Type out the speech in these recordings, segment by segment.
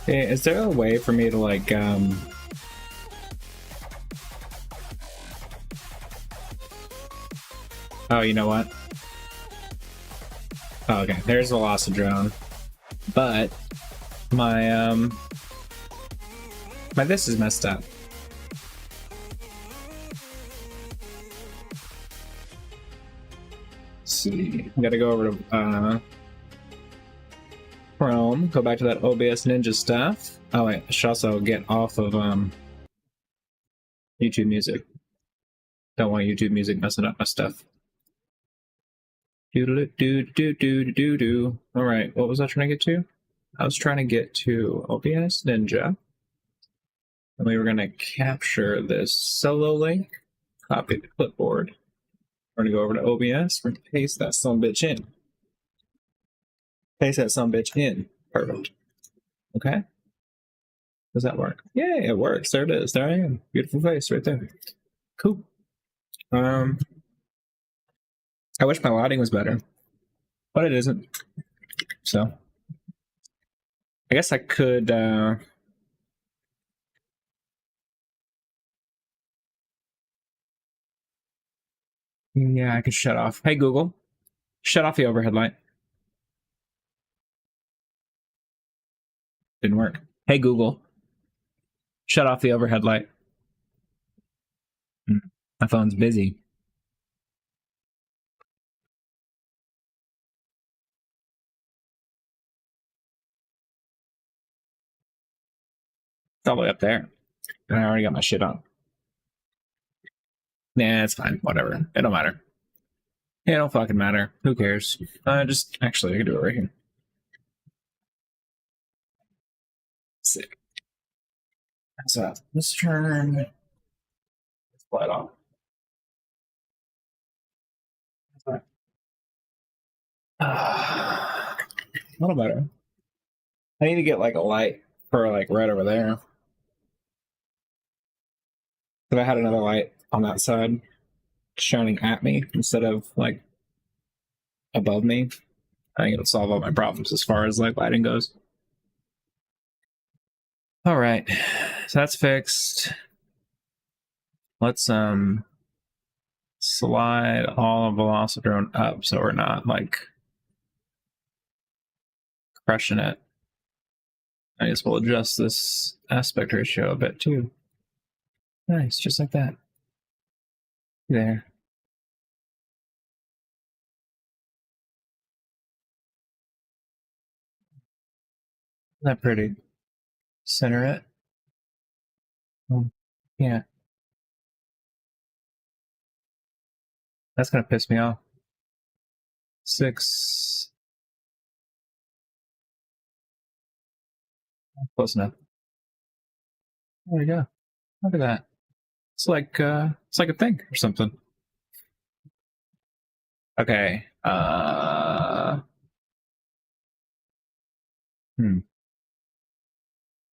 Hey, is there a way for me to like oh, you know what? Oh, okay, there's the loss of drone. But my my this is messed up. Let's see. I gotta go over to Chrome, go back to that OBS Ninja stuff. Oh wait, I should also get off of YouTube Music. Don't want YouTube Music messing up my stuff. Do do do do do do. All right, what was I trying to get to? I was trying to get to OBS Ninja, and we were gonna capture this solo link, copy the clipboard. We're gonna go over to OBS. We're gonna paste that sumbitch in. Paste that sumbitch in. Perfect. Okay. Does that work? Yeah, it works. There it is. There I am. Beautiful face right there. Cool. I wish my lighting was better, but it isn't. So I guess I could yeah, I could shut off. Hey Google, shut off the overhead light. Didn't work. Hey Google, shut off the overhead light. My phone's busy. It's all the way up there. And I already got my shit on. Nah, it's fine. Whatever. It don't matter. It don't fucking matter. Who cares? Just actually, I can do it right here. Sick. So let's turn this light off. A little better. I need to get like a light for like right over there. If I had another light on that side shining at me instead of like above me, I think it'll solve all my problems as far as like lighting goes. All right, so that's fixed. Let's slide all of Velocidrone up so we're not like crushing it. I guess we'll adjust this aspect ratio a bit too. Nice, just like that. There. Isn't that pretty? Center it. Yeah. That's gonna piss me off. 6. Close enough. There we go. Look at that. It's like a thing or something. Okay.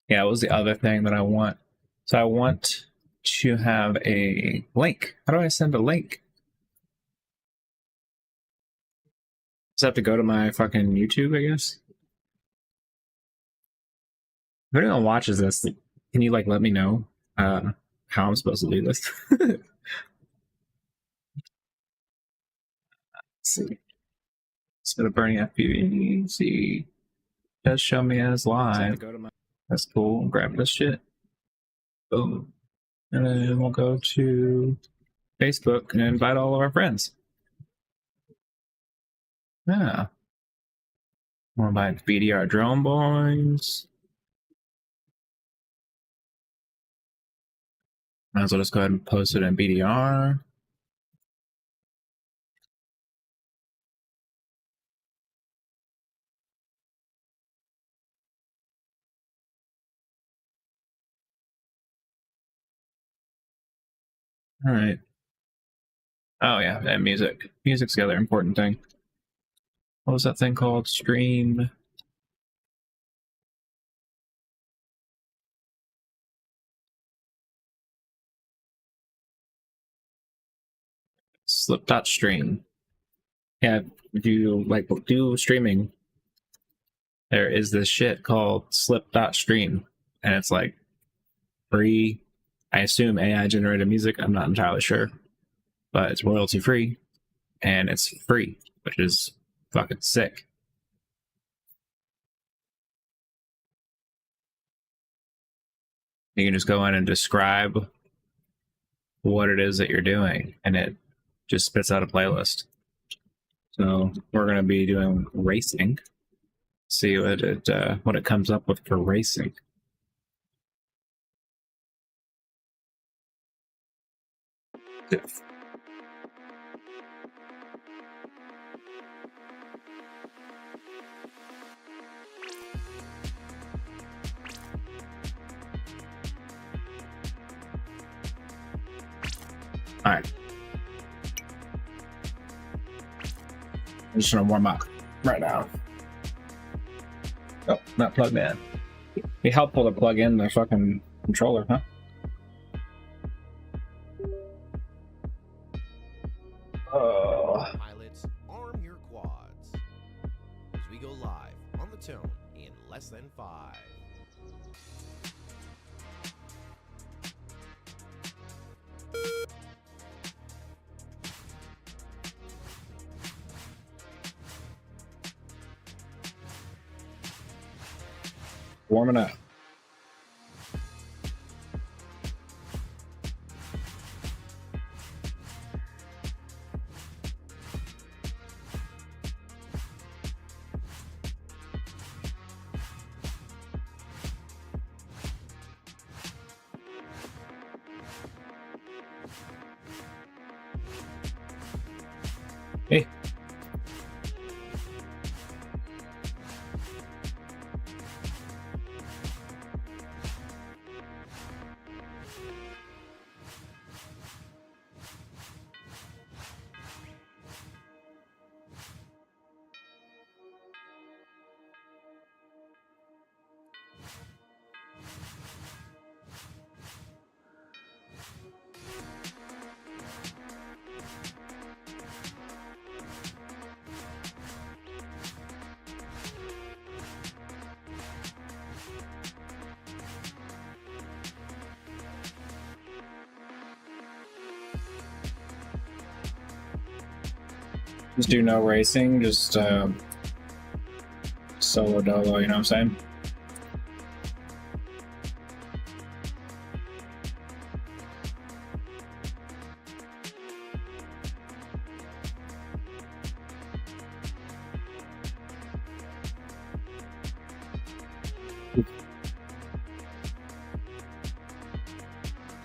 Yeah, it was the other thing that I want. So I want to have a link. How do I send a link? Does I have to go to my fucking YouTube, I guess? If anyone watches this, can you like let me know how I'm supposed to do this? Let's see. Instead of burning FPV, see. Does show me as live. That's cool. Grab this shit. Boom. And then we'll go to Facebook and invite all of our friends. Yeah. We'll invite BDR Drone Boys. Might as well just go ahead and post it in BDR. All right. Oh yeah, and music. Music's the other important thing. What was that thing called? Stream. Slip.stream. Yeah, do streaming. there is this shit called slip.stream, and it's like free. I assume AI generated music. I'm not entirely sure, but it's royalty free and it's free, which is fucking sick. You can just go in and describe what it is that you're doing, and it just spits out a playlist. So we're going to be doing racing. See what it comes up with for racing. All right. I'm just gonna warm up right now. Oh, not plugged in. Be helpful to plug in the fucking controller, huh? Oh. Pilots, arm your quads as we go live on the tone in less than 5. Warming up. Hey. Just do no racing, just solo dolo, you know what I'm saying?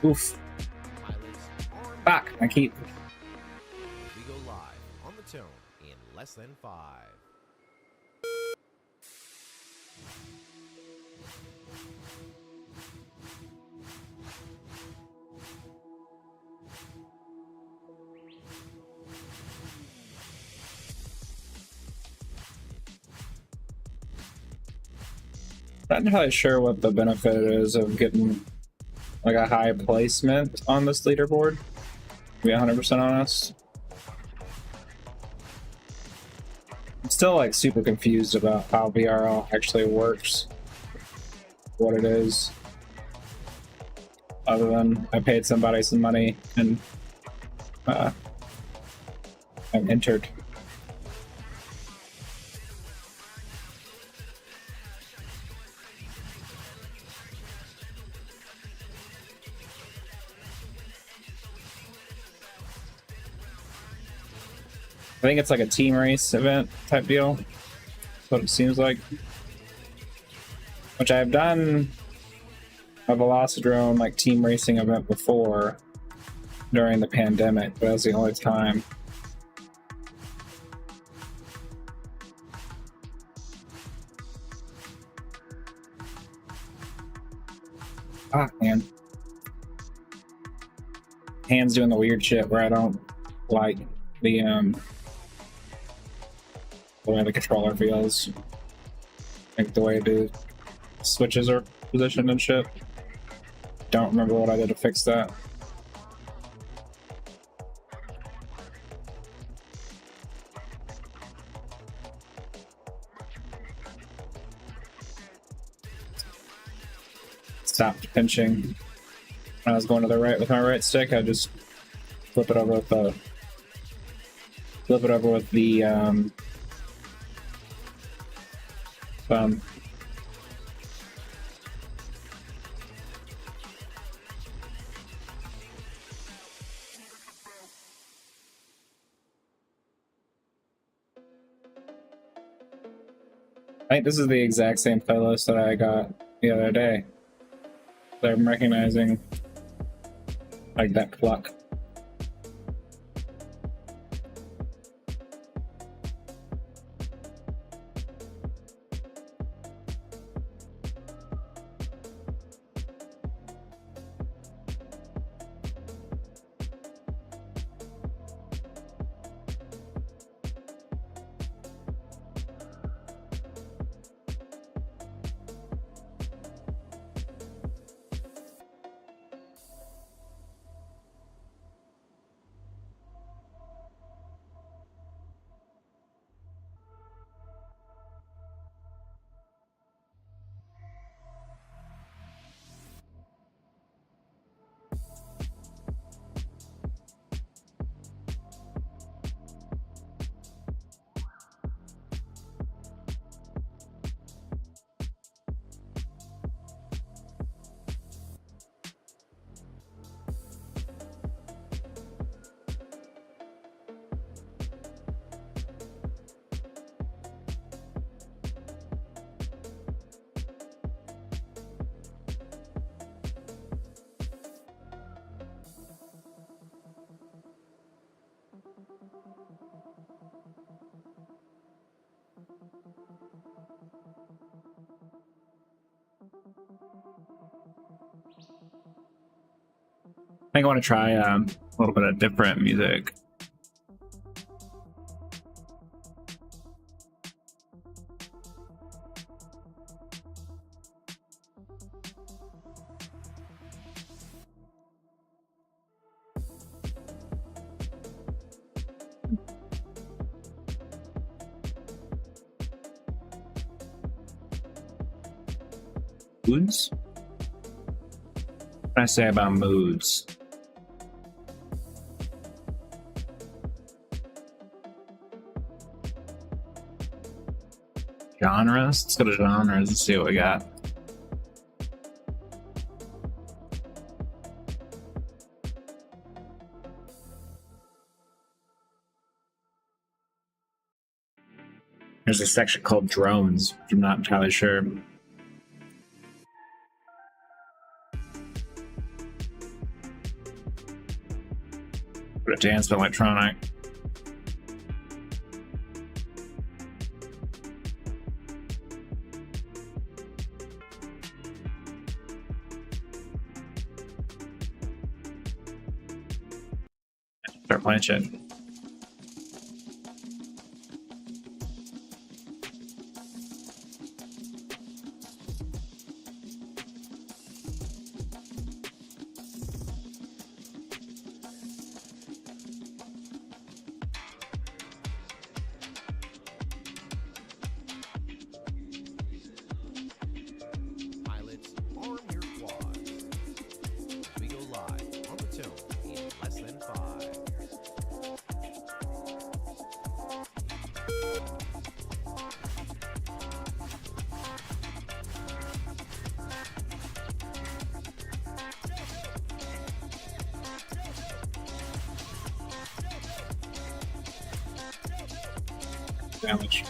Oof. Fuck, I keep. We go live on the tone in less than 5. Not entirely sure what the benefit is of getting like a high placement on this leaderboard, to be 100% honest. I'm still like super confused about how VRL actually works, what it is, other than I paid somebody some money and I'm entered. I think it's like a team race event type deal. That's what it seems like. Which I've done a Velocidrone like team racing event before during the pandemic, but that was the only time. Ah, man. Hands doing the weird shit where I don't like the way the controller feels. Like the way the switches are positioned and shit. Don't remember what I did to fix that. stopped pinching when I was going to the right with my right stick. I just flip it over with the thumb. I think this is the exact same playlist that I got the other day. So I'm recognizing like that pluck. I think I want to try a little bit of different music. Moods? What can I say about moods? Genres? Let's go to genres and see what we got. There's a section called drones, which I'm not entirely sure. But a dance electronic. Start playing shit. Pilots, arm your quads. As we go live on the tone in less than 5. Damage.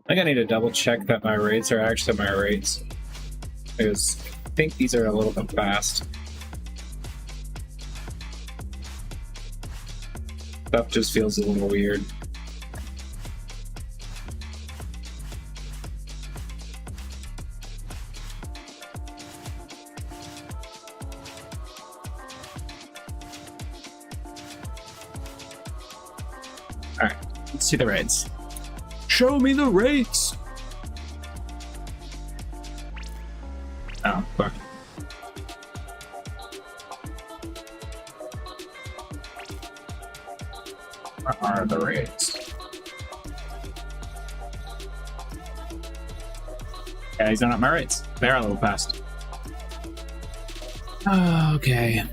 I think I need to double check that my rates are actually my rates, because I think these are a little bit fast. Stuff just feels a little weird. Alright, let's see the rates. Show me the rates! Oh, fuck. What are the rates? Yeah, these are not my rates. They're a little fast. Okay.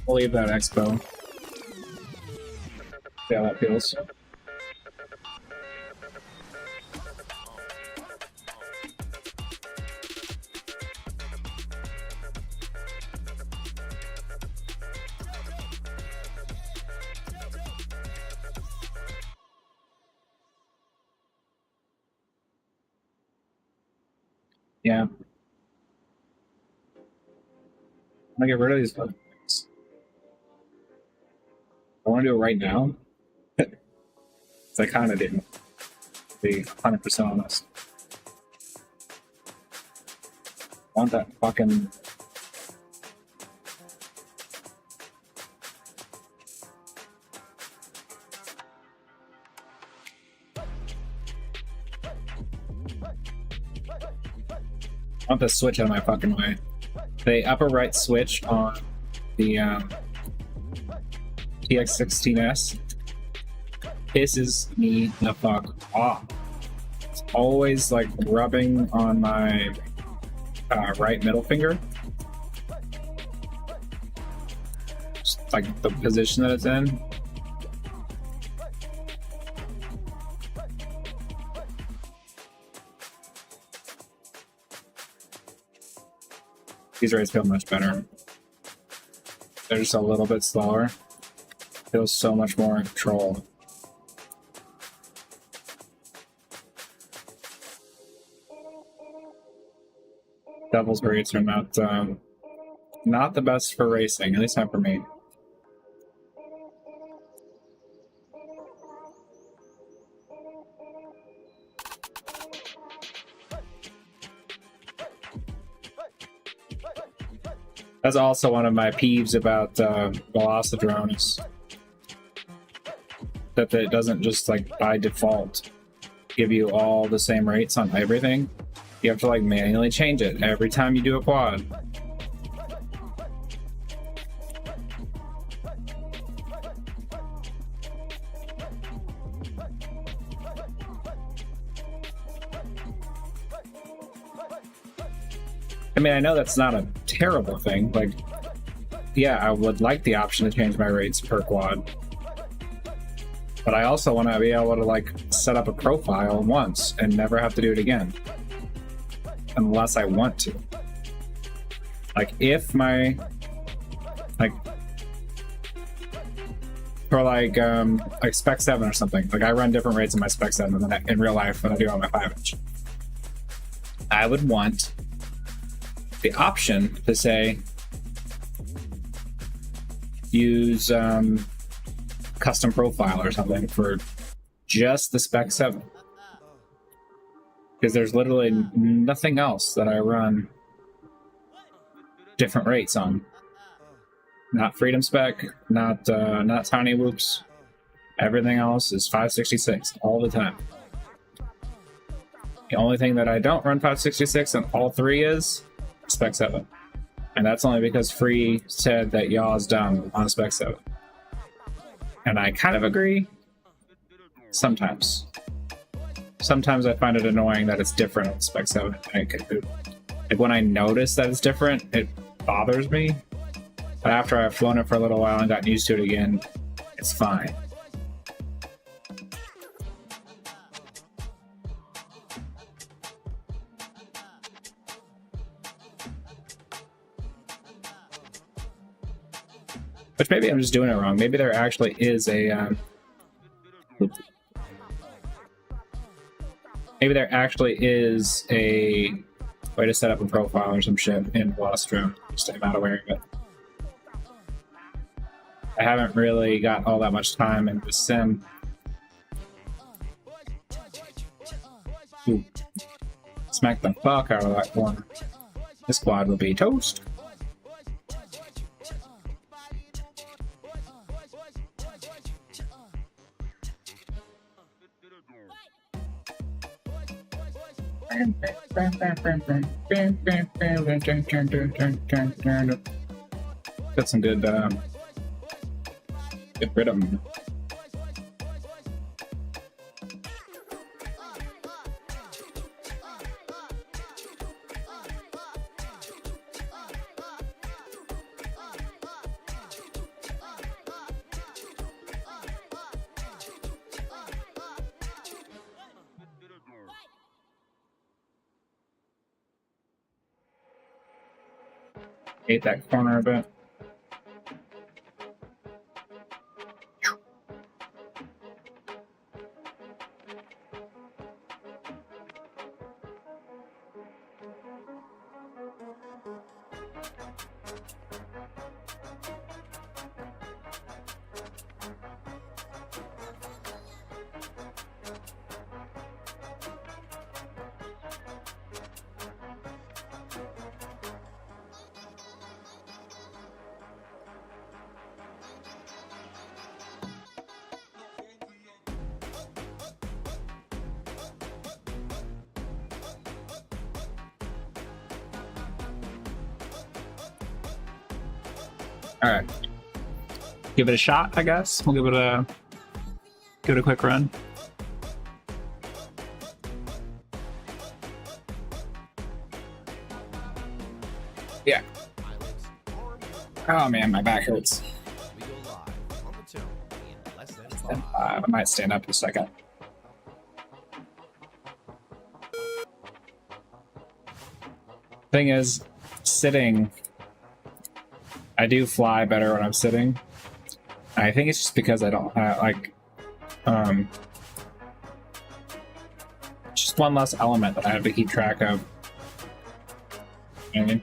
We'll leave that expo. See how that feels. Yeah. I'm gonna get rid of these fucking things. I want to do it right now. I kind of didn't. To be 100% honest. I want that fucking. I want the switch out of my fucking way. The upper right switch on the TX16S pisses me the fuck off. It's always like rubbing on my right middle finger. Just like the position that it's in. These rates feel much better. They're just a little bit slower. Feels so much more in control. Devil's rates are not the best for racing, at least not for me. That's also one of my peeves about Velocidrone is that it doesn't just like by default give you all the same rates on everything. You have to like manually change it every time you do a quad. I mean, I know that's not a terrible thing. Like, yeah, I would like the option to change my rates per quad. But I also want to be able to, like, set up a profile once and never have to do it again. Unless I want to. Like, if my... Like... For, like Spec 7 or something. Like, I run different rates in my Spec 7 than in real life than I do on my 5-inch. I would want the option to say use custom profile or something for just the Spec 7, because there's literally nothing else that I run different rates on. Not Freedom Spec, not Tiny Whoops. Everything else is 566 all the time. The only thing that I don't run 566 on all three is Spec 7. And that's only because Free said that yaw's dumb on Spec 7. And I kind of agree. Sometimes. Sometimes I find it annoying that it's different on Spec 7. Like when I notice that it's different, it bothers me. But after I've flown it for a little while and gotten used to it again, it's fine. Which maybe I'm just doing it wrong. Maybe there actually is a maybe there actually is a way to set up a profile or some shit in Wastro. Just I'm not aware of it. I haven't really got all that much time in the sim. Ooh. Smack the fuck out of that corner. This squad will be toast. Got some good rhythm. Ate that corner a bit. All right, give it a shot. I guess we'll give it a quick run. Yeah. Oh man, my back hurts. I might stand up in a second. Thing is, sitting. I do fly better when I'm sitting. I think it's just because I don't just one less element that I have to keep track of. You know what I mean?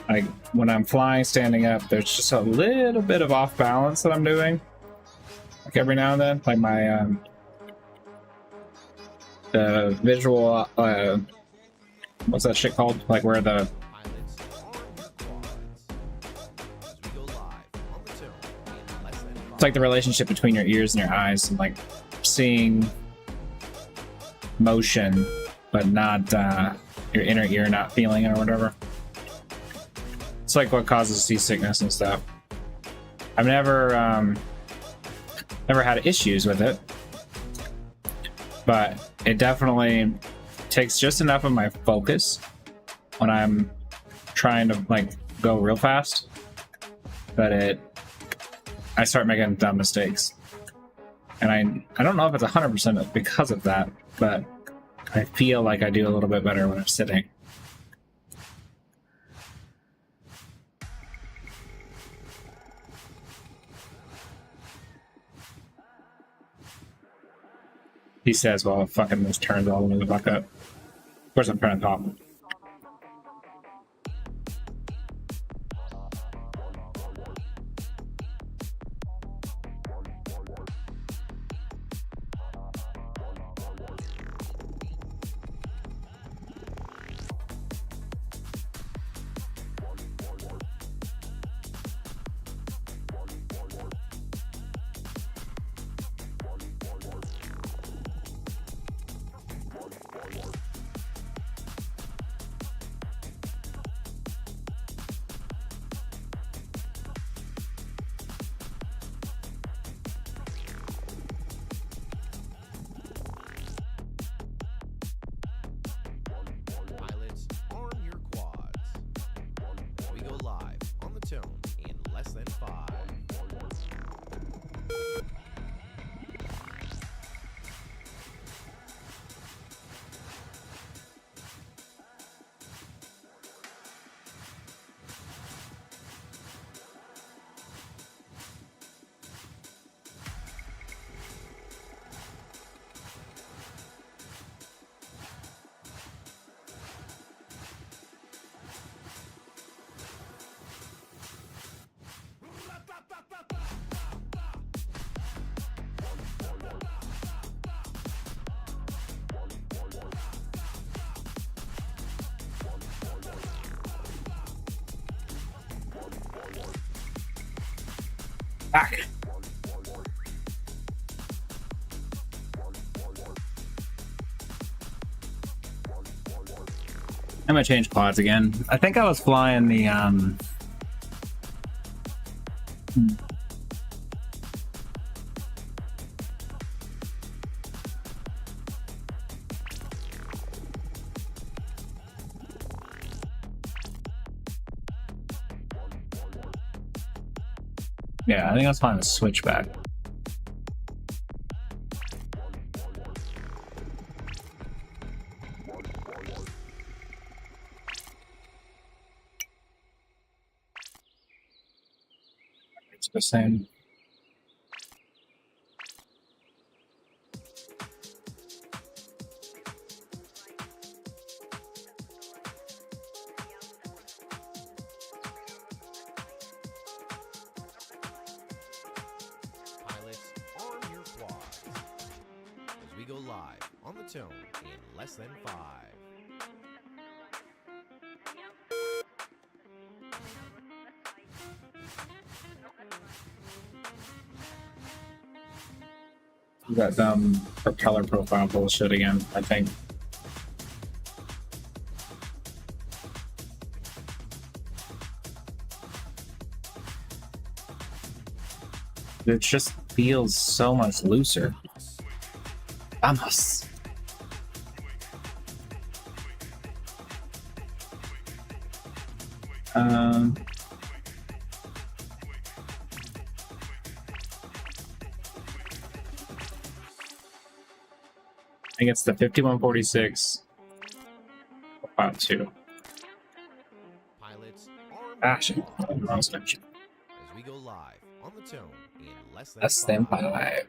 Like when I'm flying standing up, there's just a little bit of off balance that I'm doing. Like every now and then, like my the visual what's that shit called? Like where the it's like the relationship between your ears and your eyes, and like seeing motion, but not your inner ear not feeling it or whatever. It's like what causes seasickness and stuff. I've never had issues with it, but it definitely takes just enough of my focus when I'm trying to like go real fast that I start making dumb mistakes. And I don't know if it's 100% because of that, but I feel like I do a little bit better when I'm sitting. He says, well, fucking this turns all the way the fuck up. Of course I'm trying to talk. Back. I'm gonna change quads again. I think I was flying the yeah, I think I was flying the switchback. It's the same. Pilots, arm your quads as we go live on the tone in less than 5. That propeller profile bullshit again, I think. It just feels so much looser. Vamos. I think it's the 5146 about 2. Pilots, arm Ah, your shit. quads Wrong section. as we go live on the tone in less than Less than 5. 5.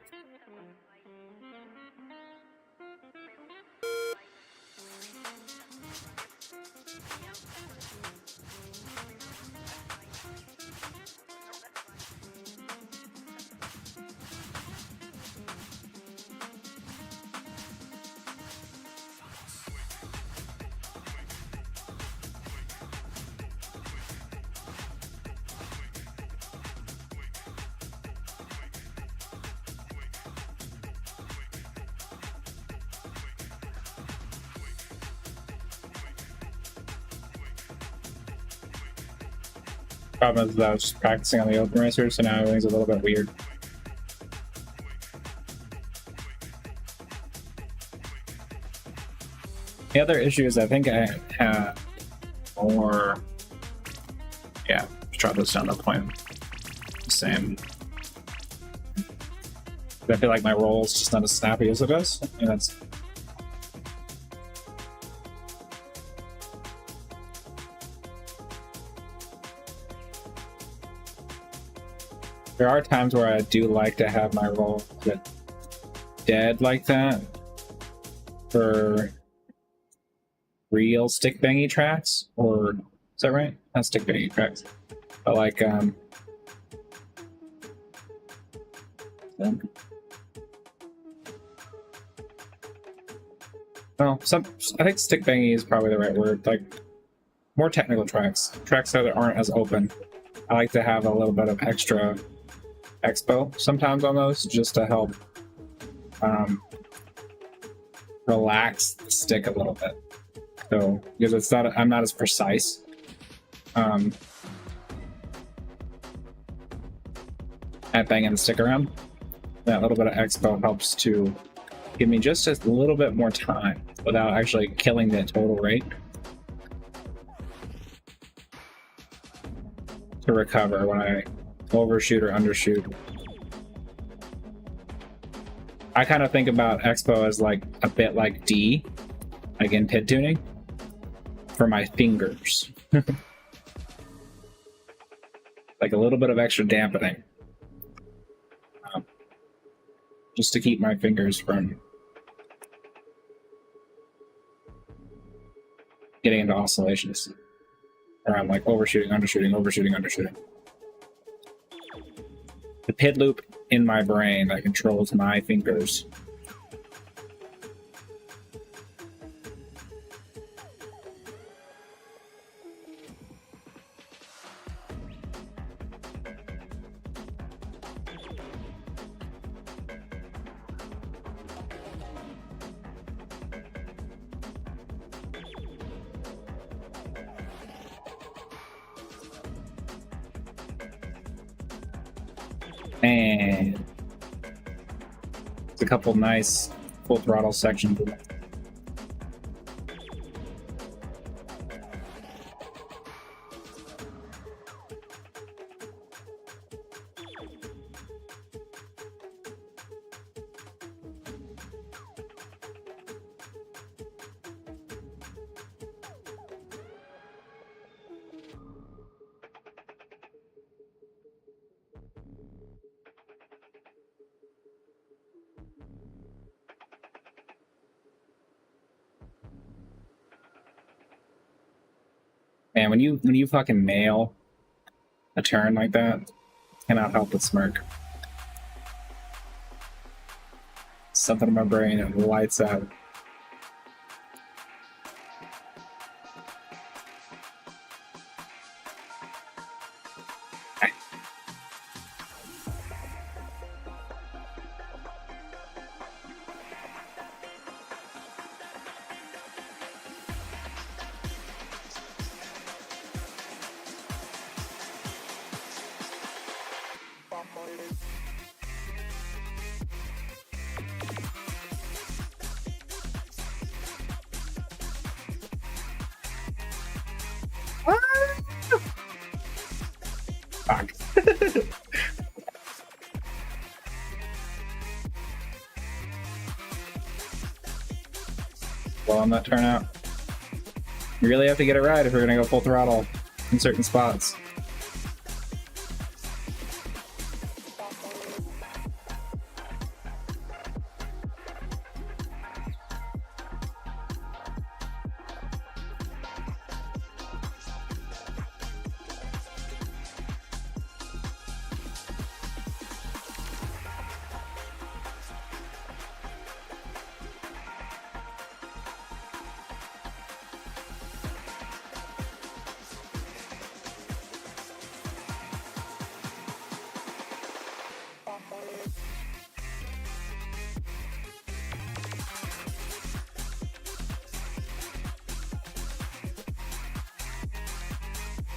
Problem is that I was just practicing on the open racer, so now everything's a little bit weird. The other issue is I think I had more. Yeah, let's drop this down to point. Same. I feel like my roll is just not as snappy as it is, and that's. There are times where I do like to have my roll get dead like that for real stick bangy tracks, or is that right? Not stick bangy tracks, but like well, I think stick bangy is probably the right word. Like more technical tracks that aren't as open. I like to have a little bit of extra expo sometimes on those, just to help relax the stick a little bit. So because it's not, I'm not as precise. At banging the stick around, that little bit of expo helps to give me just a little bit more time without actually killing the total rate to recover when I overshoot or undershoot. I kind of think about expo as like a bit like D, like in pit tuning, for my fingers. Like a little bit of extra dampening. Just to keep my fingers from getting into oscillations. Where I'm like overshooting, undershooting, overshooting, undershooting. The pit loop in my brain that controls my fingers. There's a couple nice full throttle sections in there. Man, when you fucking nail a turn like that, cannot help but smirk. Something in my brain and lights out. Fuck. Well, on that turnout. You really have to get it right if we're gonna go full throttle in certain spots.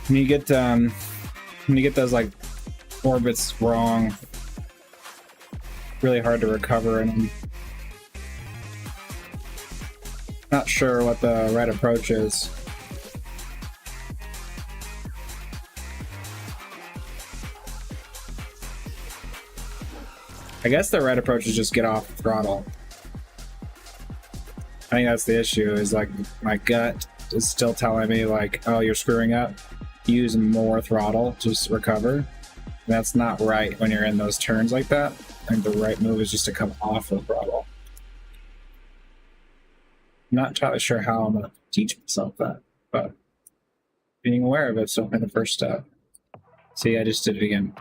When you get those like orbits wrong, really hard to recover, and I'm not sure what the right approach is. I guess the right approach is just get off the throttle. I think that's the issue, is like my gut is still telling me like, oh, you're screwing up. Use more throttle to recover. That's not right when you're in those turns like that. I think the right move is just to come off the throttle. I'm not entirely sure how I'm gonna teach myself that, but being aware of it's definitely the first step. See, I just did it again.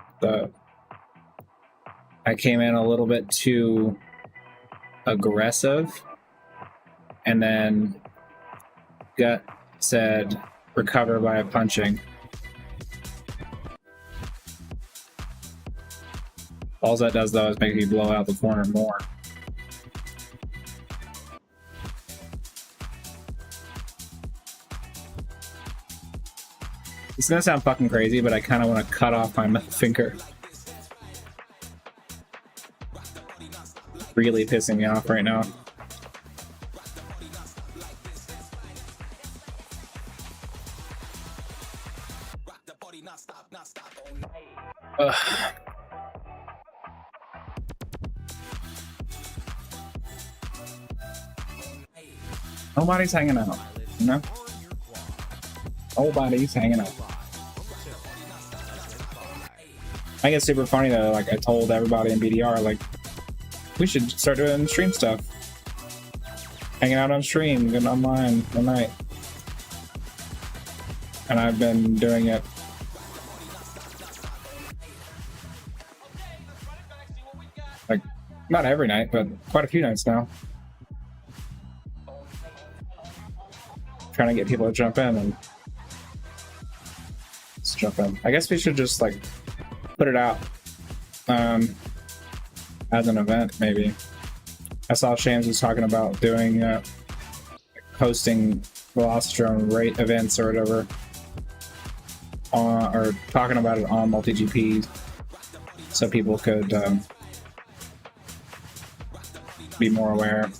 I came in a little bit too aggressive, and then gut said recover by punching. All that does though is make me blow out the corner more. It's gonna sound fucking crazy, but I kind of want to cut off my middle finger. Really pissing me off right now. Ugh. Nobody's hanging out, you know? Nobody's hanging out. I think it's super funny though, like I told everybody in BDR, like, we should start doing stream stuff. Hanging out on stream, getting online all night. And I've been doing it. Like, not every night, but quite a few nights now. Trying to get people to jump in, and let's jump in. I guess we should just like put it out as an event, maybe. I saw Shams was talking about doing hosting Velocitron rate events or whatever, or talking about it on multi-GP, so people could be more aware.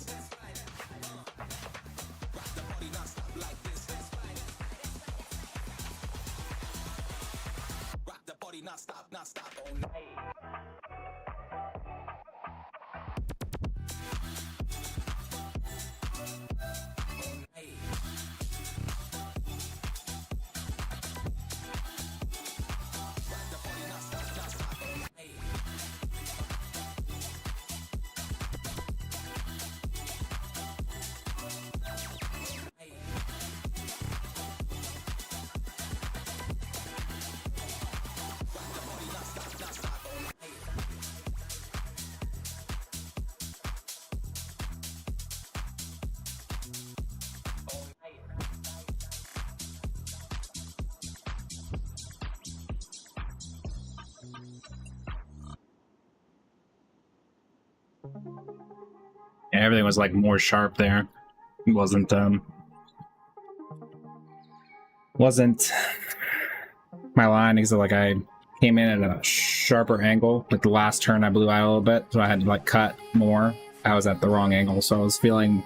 Yeah, everything was like more sharp there. It wasn't my line because like I came in at a sharper angle. Like the last turn I blew out a little bit, so I had to like cut more. I was at the wrong angle, so I was feeling,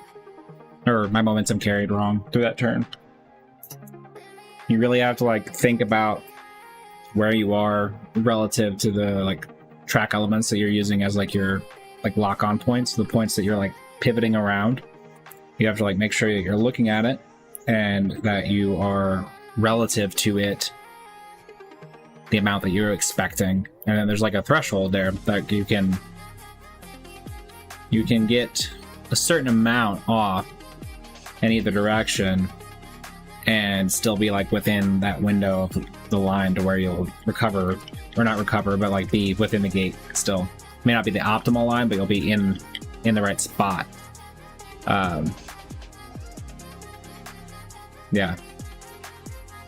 or my momentum carried wrong through that turn. You really have to like think about where you are relative to the like track elements that you're using as like your like lock-on points, the points that you're like pivoting around. You have to like make sure that you're looking at it and that you are relative to it the amount that you're expecting. And then there's like a threshold there that you can get a certain amount off in either direction and still be like within that window of the line to where you'll recover, or not recover, but like be within the gate still. May not be the optimal line, but you'll be in the right spot. Yeah.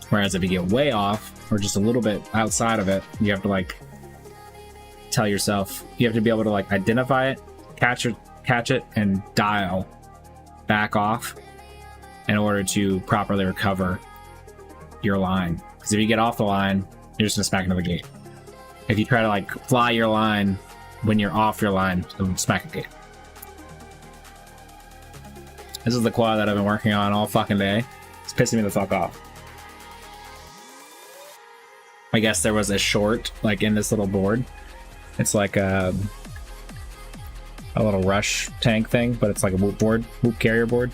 Whereas if you get way off or just a little bit outside of it, you have to like tell yourself, you have to be able to like identify it, catch it, and dial back off in order to properly recover your line. Because if you get off the line, you're just gonna smack into the gate. If you try to like fly your line when you're off your line, it'll smack a gate. This is the quad that I've been working on all fucking day. It's pissing me the fuck off. I guess there was a short like in this little board. It's like a little rush tank thing, but it's like a whoop carrier board.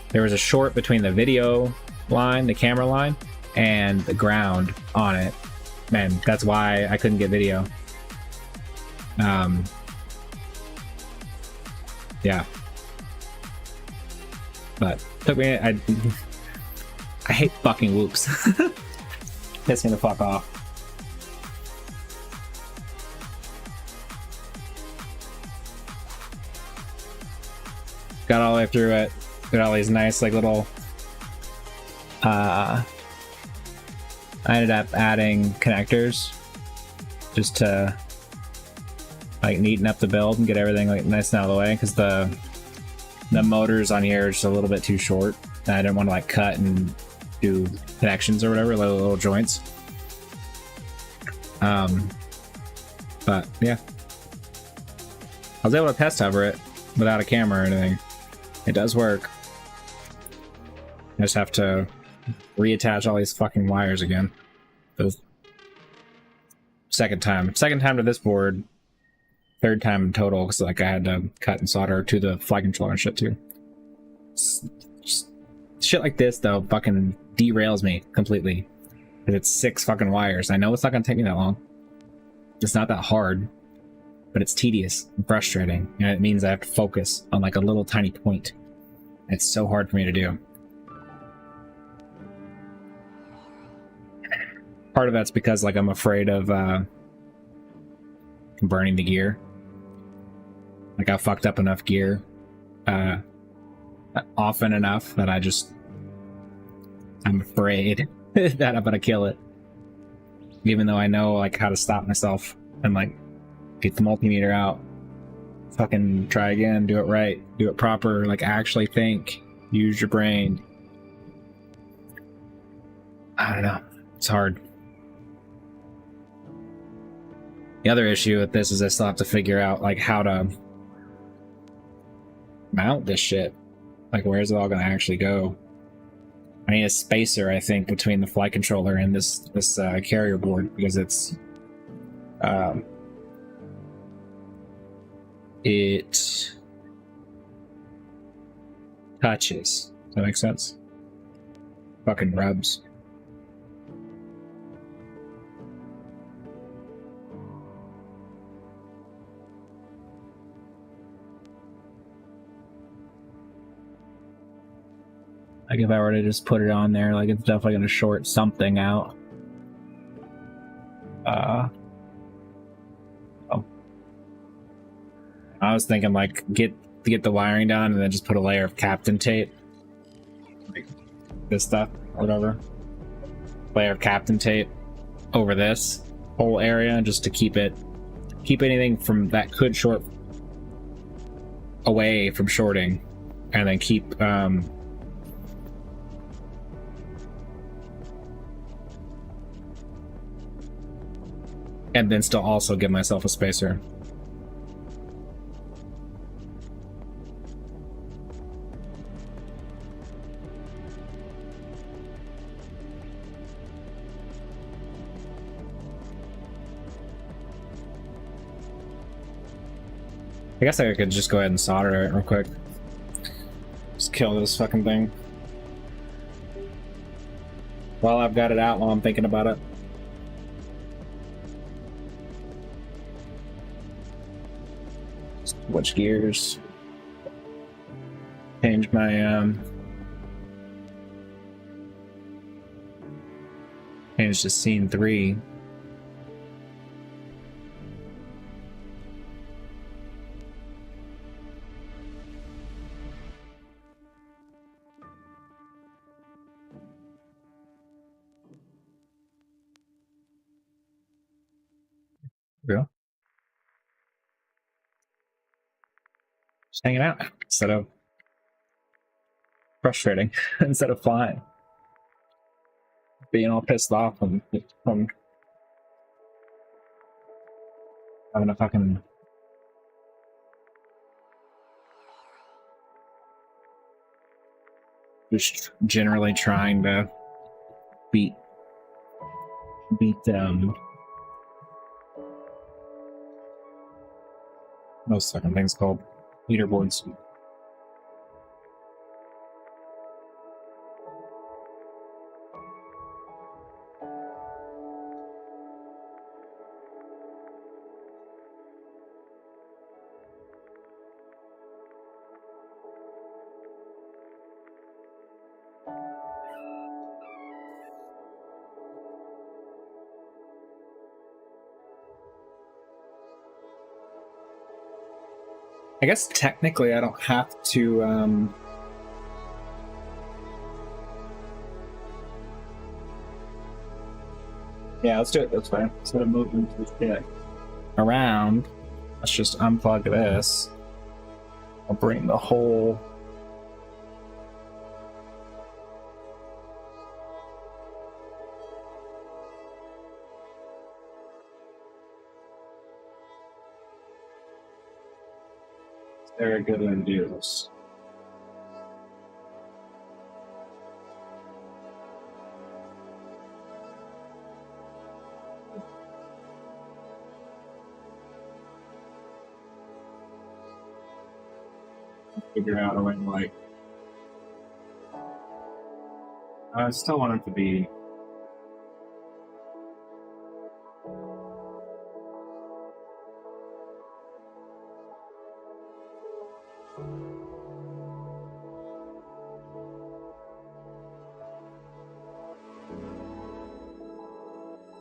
There was a short between the video line, the camera line, and the ground on it. Man, that's why I couldn't get video. Yeah. But took me. I hate fucking whoops. Piss me the fuck off. Got all the way through it. Got all these nice like little. I ended up adding connectors just to like neaten up the build and get everything like nice and out of the way, because the motors on here are just a little bit too short. And I didn't want to like cut and do connections or whatever, little joints. But yeah, I was able to test hover it without a camera or anything. It does work. I just have to reattach all these fucking wires again. The second time to this board, third time in total, because like I had to cut and solder to the flight controller and shit too. Just shit like this though fucking derails me completely. Because it's 6 fucking wires. I know it's not gonna take me that long. It's not that hard, but it's tedious and frustrating, and it means I have to focus on like a little tiny point. It's so hard for me to do. Part of that's because like I'm afraid of burning the gear. Like I fucked up enough gear often enough that I'm afraid that I'm gonna kill it, even though I know like how to stop myself and like get the multimeter out, fucking try again, do it right, do it proper, like actually think, use your brain. I don't know, it's hard. The other issue with this is I still have to figure out like how to mount this shit? Like, where's it all gonna actually go? I need a spacer, I think, between the flight controller and this carrier board, because it touches. Does that make sense? Fucking rubs. Like, if I were to just put it on there, like, it's definitely gonna short something out. Oh. I was thinking, like, get the wiring done and then just put a layer of Captain tape. Like, this stuff, or whatever. Layer of Captain tape over this whole area, just to keep anything from that could short away from shorting, and then keep and then still also give myself a spacer. I guess I could just go ahead and solder it real quick. Just kill this fucking thing. While I've got it out, while I'm thinking about it. Switch gears. Change my change to scene 3. Yeah. Just hanging out instead of frustrating, instead of flying. Being all pissed off from having a fucking just generally trying to beat those fucking things called leaderboards. I guess technically I don't have to yeah, let's do it this way. Instead of moving this shit around, let's just unplug this. I'll bring the whole very good way to do this. Figure out a way to, like, I still want it to be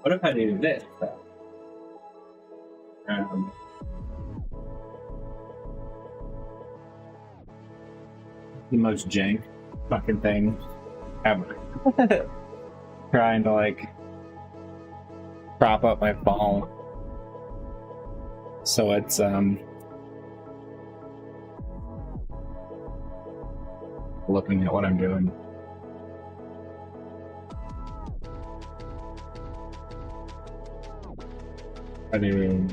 what if I do this? The most jank fucking thing ever. Trying to, like, prop up my phone so it's looking at what I'm doing. I do.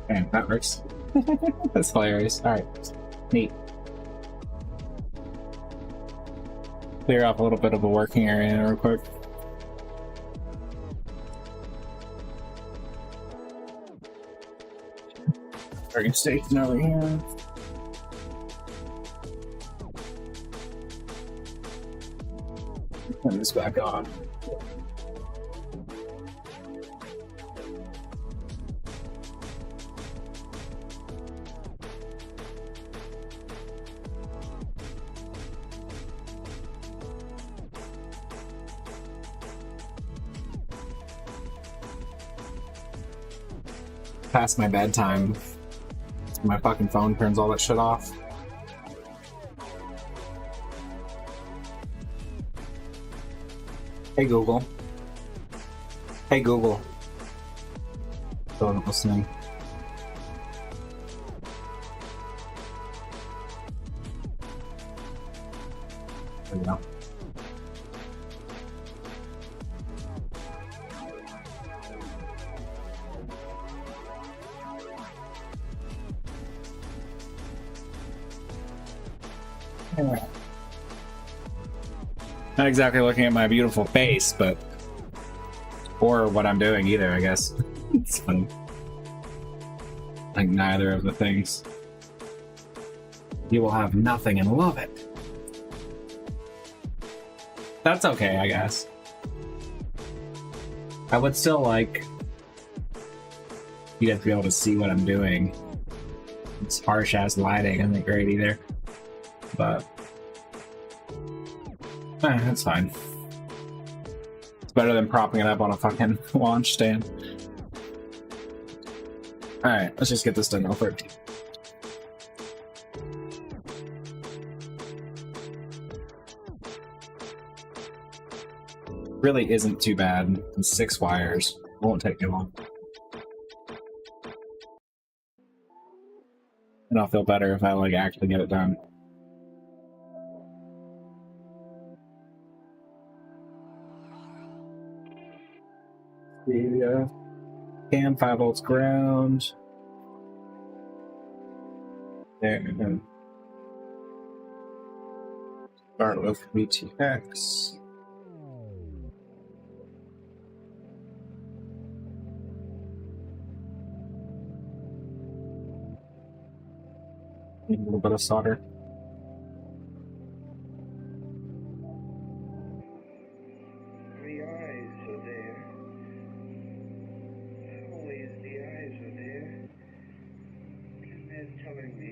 Man, that works. That's hilarious. Alright. Neat. Clear off a little bit of a working area real quick. Working station over here. Turn this back on. Past my bedtime. My fucking phone turns all that shit off. Hey Google. Hey Google. Still not listening. There we go. Not exactly looking at my beautiful face, but or what I'm doing either, I guess. It's funny. Like neither of the things. You will have nothing and love it. That's okay, I guess. I would still like you guys to be able to see what I'm doing. It's harsh ass lighting isn't great either. But that's fine. It's better than propping it up on a fucking launch stand. Alright, let's just get this done real quick. Really isn't too bad. It's 6 wires. It won't take me long. And I'll feel better if I like actually get it done. The cam 5 volts ground. There. Start with VTX. Need a little bit of solder. The eyes are there. Always the eyes are there. And they're telling me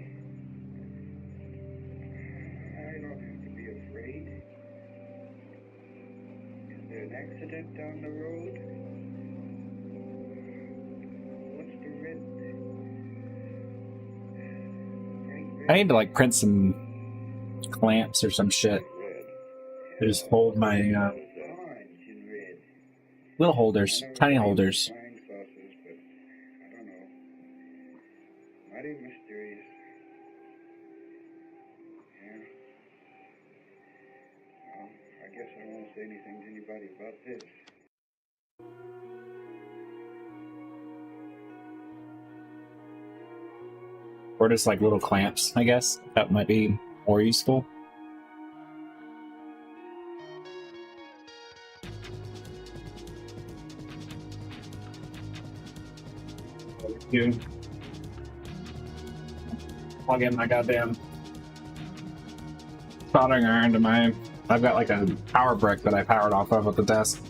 I don't have to be afraid. Is there an accident down the road? What's the red? I need to like print some clamps or some shit. To just hold my little holders, tiny holders. Mighty mysterious. Yeah. Well, I guess I won't say anything to anybody about this. Or just like little clamps, I guess. That might be more useful. You plug in my goddamn soldering iron to my. I've got like a power brick that I powered off of at the desk.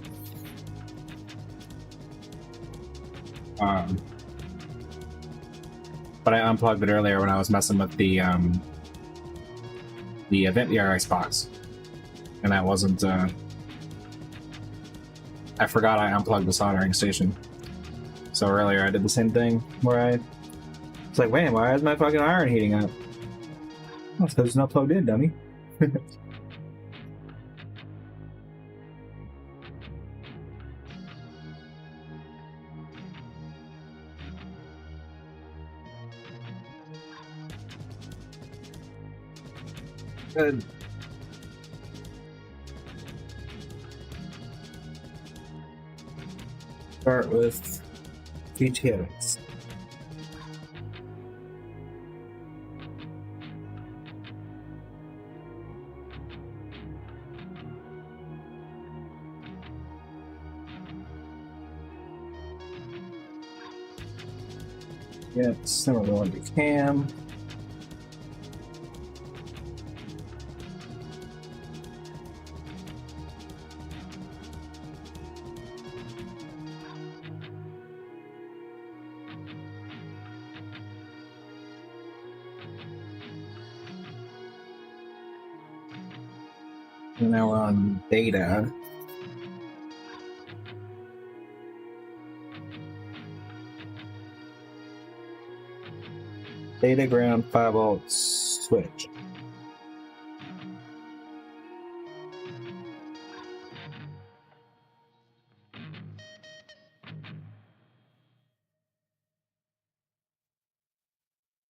But I unplugged it earlier when I was messing with the event VRX box, and that wasn't. I forgot I unplugged the soldering station. So earlier I did the same thing where I was like, wait, why is my fucking iron heating up? Oh, it's because it's not plugged in, dummy. Good. Start with VTX. Yes, then we're going to cam. And now we're on data. Data ground 5 volts switch.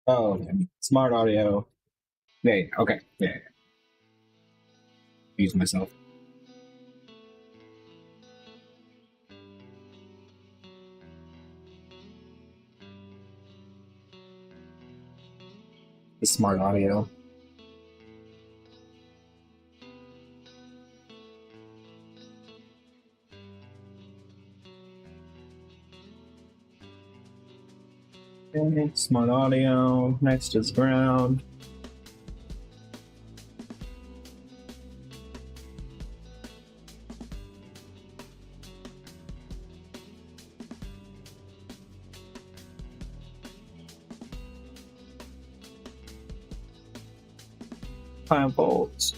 Oh, okay. Smart audio. Yeah, okay. Yeah. Use myself. The smart audio. Okay, smart audio. Next is ground. Five volts.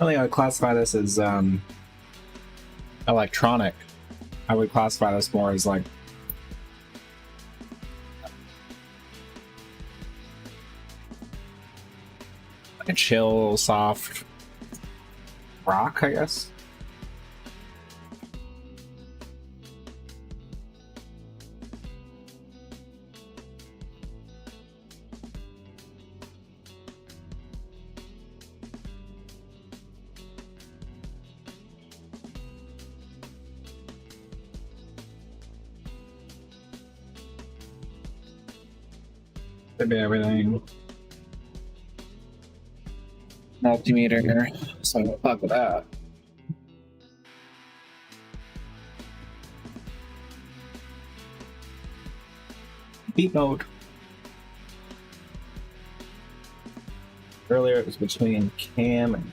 I think I would classify this as electronic. I would classify this more as like a chill, soft rock, I guess. Could be everything. Multimeter here, so fuck with that. Beat mode. Earlier it was between cam and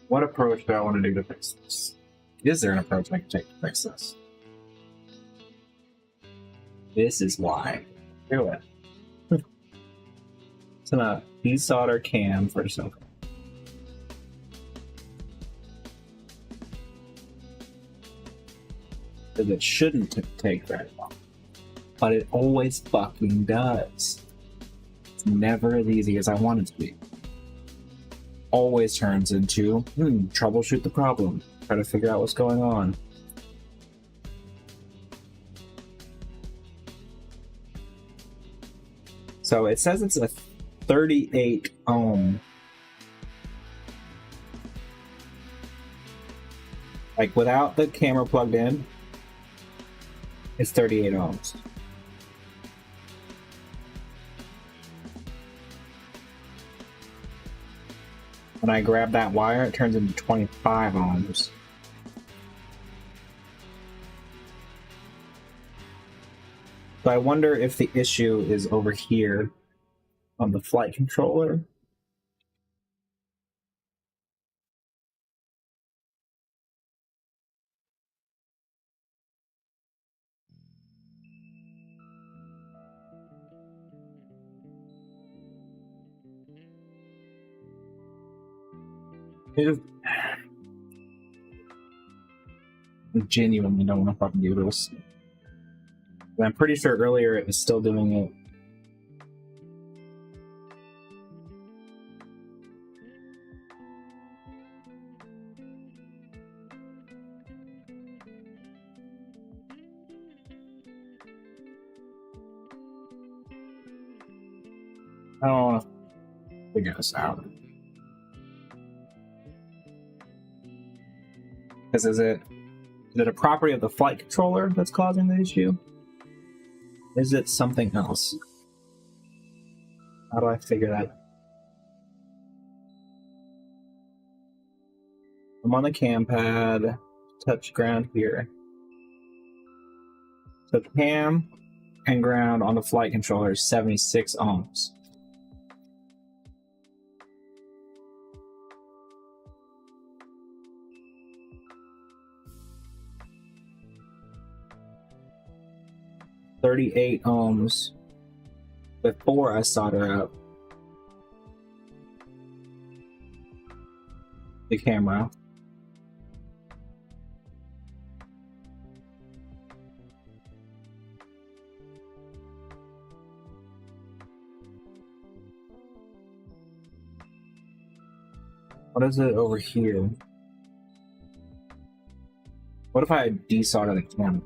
what approach do I want to do to fix this? Is there an approach I can take to fix this? This is why. Do it. So now desolder cam for something. Because it shouldn't take very long. But it always fucking does. It's never as easy as I want it to be. Always turns into, troubleshoot the problem. Try to figure out what's going on. So it says it's a 38 ohm. Like without the camera plugged in, it's 38 ohms. When I grab that wire, it turns into 25 ohms. So I wonder if the issue is over here on the flight controller. I genuinely don't want to fucking do this. I'm pretty sure earlier it was still doing it. I don't want to figure this out. Because is it a property of the flight controller that's causing the issue? Is it something else? How do I figure that? I'm on the cam pad, touch ground here. So cam and ground on the flight controller is 76 ohms. $38 ohms before I solder up the camera. What is it over here? What if I desolder the camera?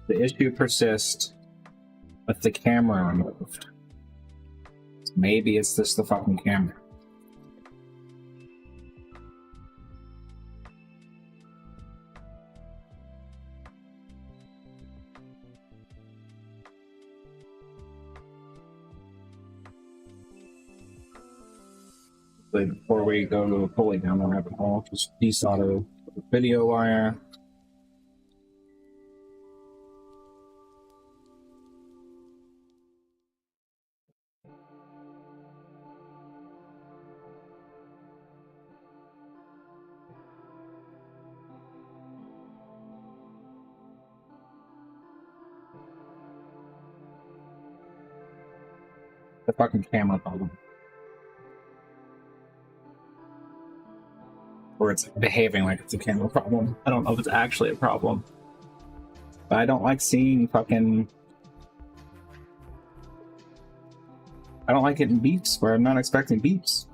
The issue persists with the camera removed. Maybe it's just the fucking camera. But before we go fully down the rabbit hole, just desolder the video wire. The fucking camera problem. Or it's behaving like it's a camera problem. I don't know if it's actually a problem. But I don't like seeing fucking... I don't like getting beeps where I'm not expecting beeps.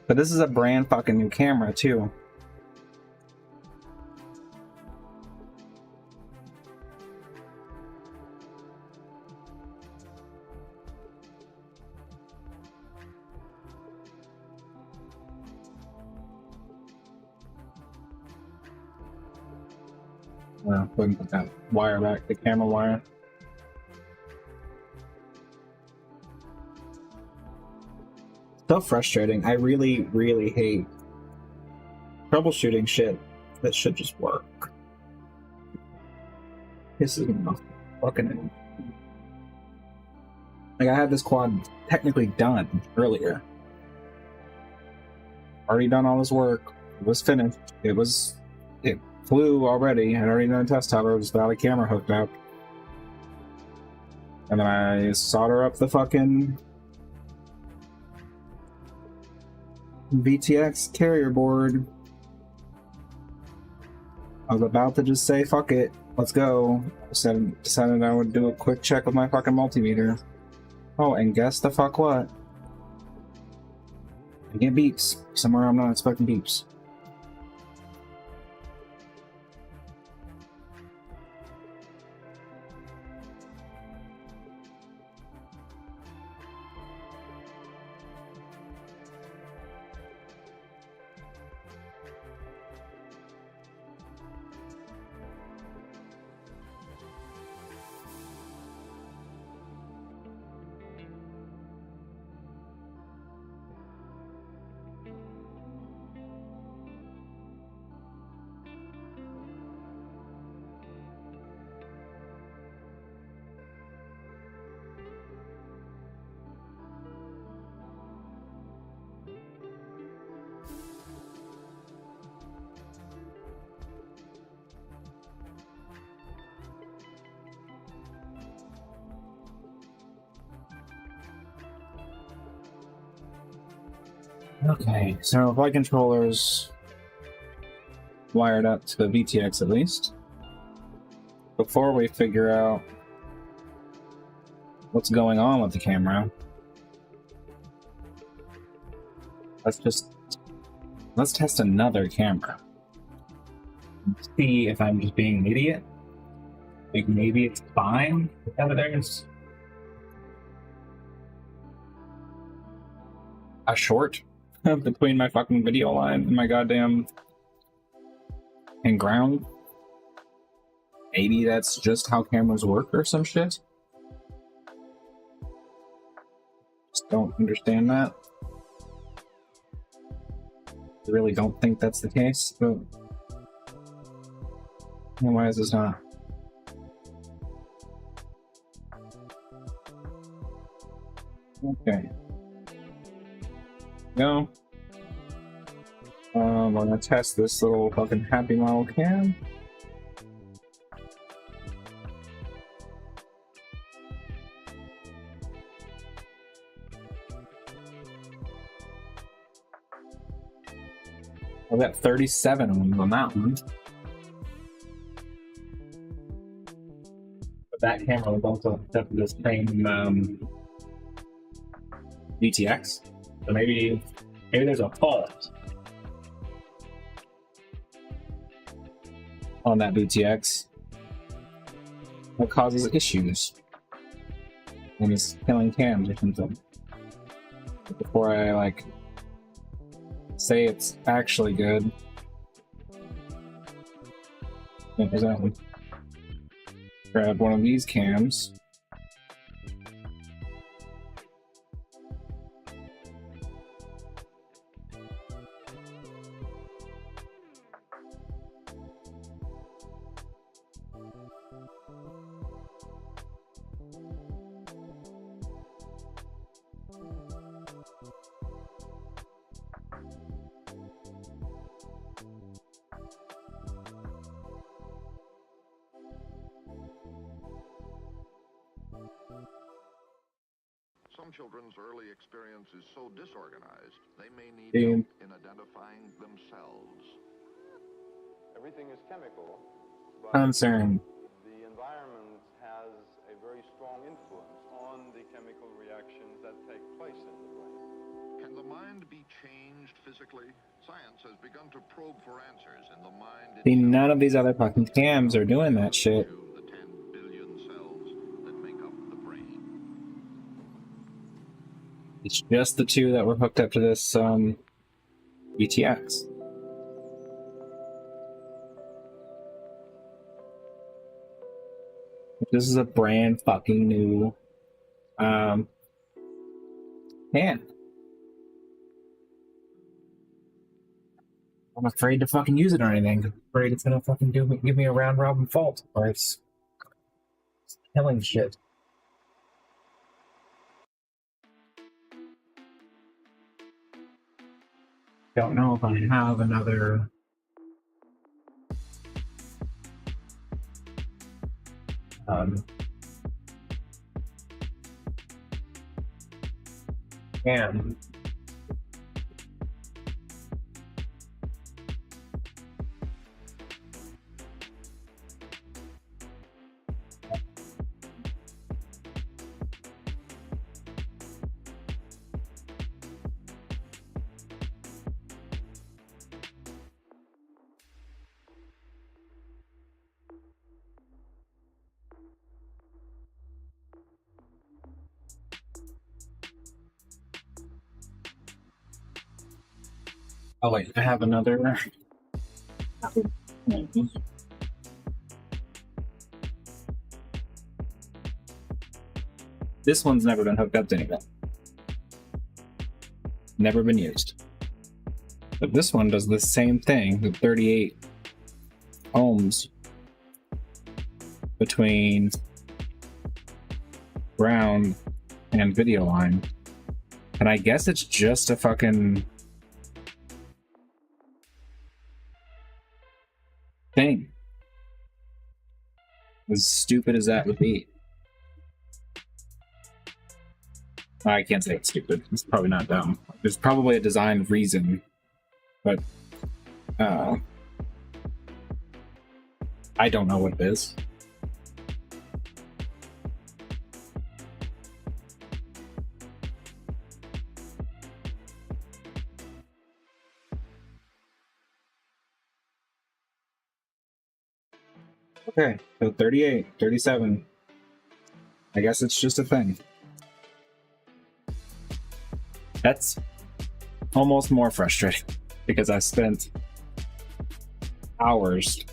But this is a brand fucking new camera too. Put that wire back, the camera wire. So frustrating. I really, really hate troubleshooting shit that should just work. This is fucking... Like, I had this quad technically done earlier. Already done all this work. It was finished. It flew already. I had already done a test hover just without a camera hooked up. And then I solder up the fucking VTX carrier board. I was about to just say, fuck it, let's go. Decided I would do a quick check with my fucking multimeter. Oh, and guess the fuck what? I get beeps. Somewhere I'm not expecting beeps. Okay, so flight controllers wired up to the VTX at least. Before we figure out what's going on with the camera, let's test another camera. See if I'm just being an idiot. Like maybe it's fine. There's a short between my fucking video line and my goddamn and ground. Maybe that's just how cameras work or some shit. Just don't understand that. I really don't think that's the case, but why is this not? Okay. No. I'm gonna test this little fucking happy model cam. I've got 37 of them on that one. But that camera was also hooked up to the same VTX. So maybe there's a fault on that VTX that causes issues and it's killing cams or something. But before I like say it's actually good, exactly. Grab one of these cams. Some children's early experience is so disorganized, they may need Damn. help in identifying themselves. Everything is chemical, but Concern. the environment has a very strong influence on the chemical reactions that take place in the brain. Can the mind be changed physically? Science has begun to probe for answers in the mind. See, none of these other fucking cams are doing that shit. The 10 billion cells that make up the brain. It's just the two that were hooked up to this VTX. This is a brand fucking new cam. I'm afraid to fucking use it or anything. I'm afraid it's gonna fucking give me a round robin fault, or it's killing shit. Don't know if I have another cam. Oh wait, I have another. This one's never been hooked up to anything. Never been used. But this one does the same thing with 38 ohms between ground and video line. And I guess it's just a fucking thing. As stupid as that would be. I can't say it's stupid. It's probably not dumb. There's probably a design reason, but I don't know what it is. Okay, so 38, 37. I guess it's just a thing. That's almost more frustrating because I spent hours,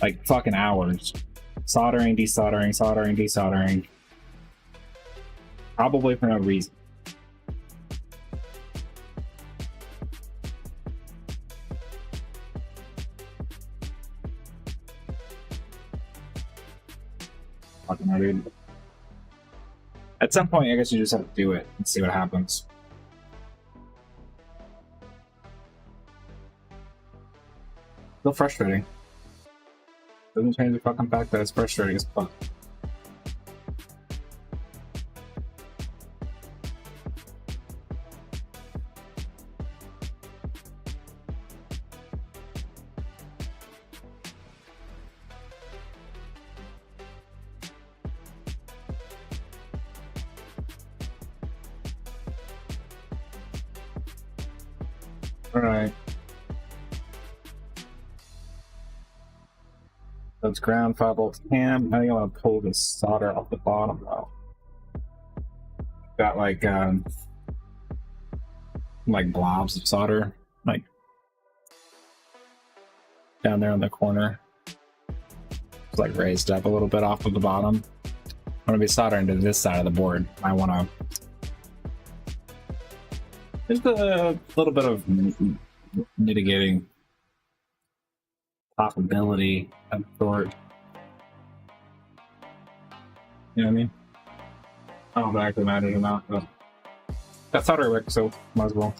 like fucking hours, soldering, desoldering, soldering, desoldering. Probably for no reason. Fucking hell, dude. At some point, I guess you just have to do it and see what happens. Still frustrating. Doesn't change the fucking fact that it's frustrating as fuck. Alright. So it's ground 5 volts cam. I think I want to pull this solder off the bottom though. Got like blobs of solder, like down there in the corner. It's like raised up a little bit off of the bottom. I'm gonna be soldering to this side of the board. I want to. There's a little bit of mitigating possibility of sort. You know what I mean? I don't know if it actually matters or not, but that's solder wick, so might as well.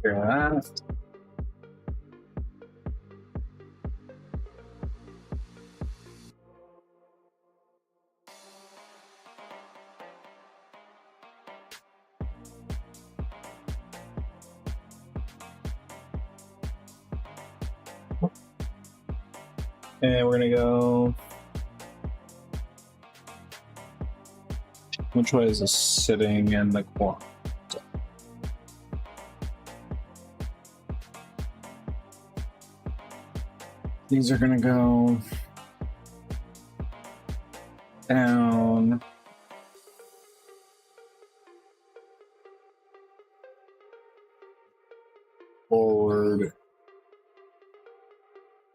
Hear that? And we're gonna go. Which way is this sitting in the corner? These are gonna go down. Forward.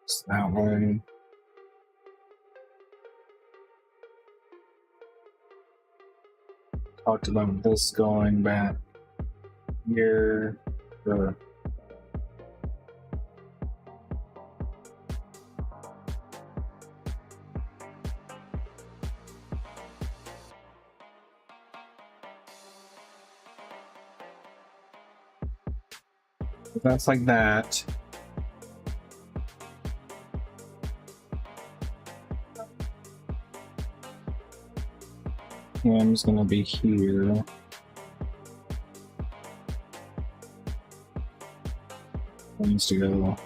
It's that way. Talked about this going back here. Or that's like that. Cam's gonna be here. It needs to go.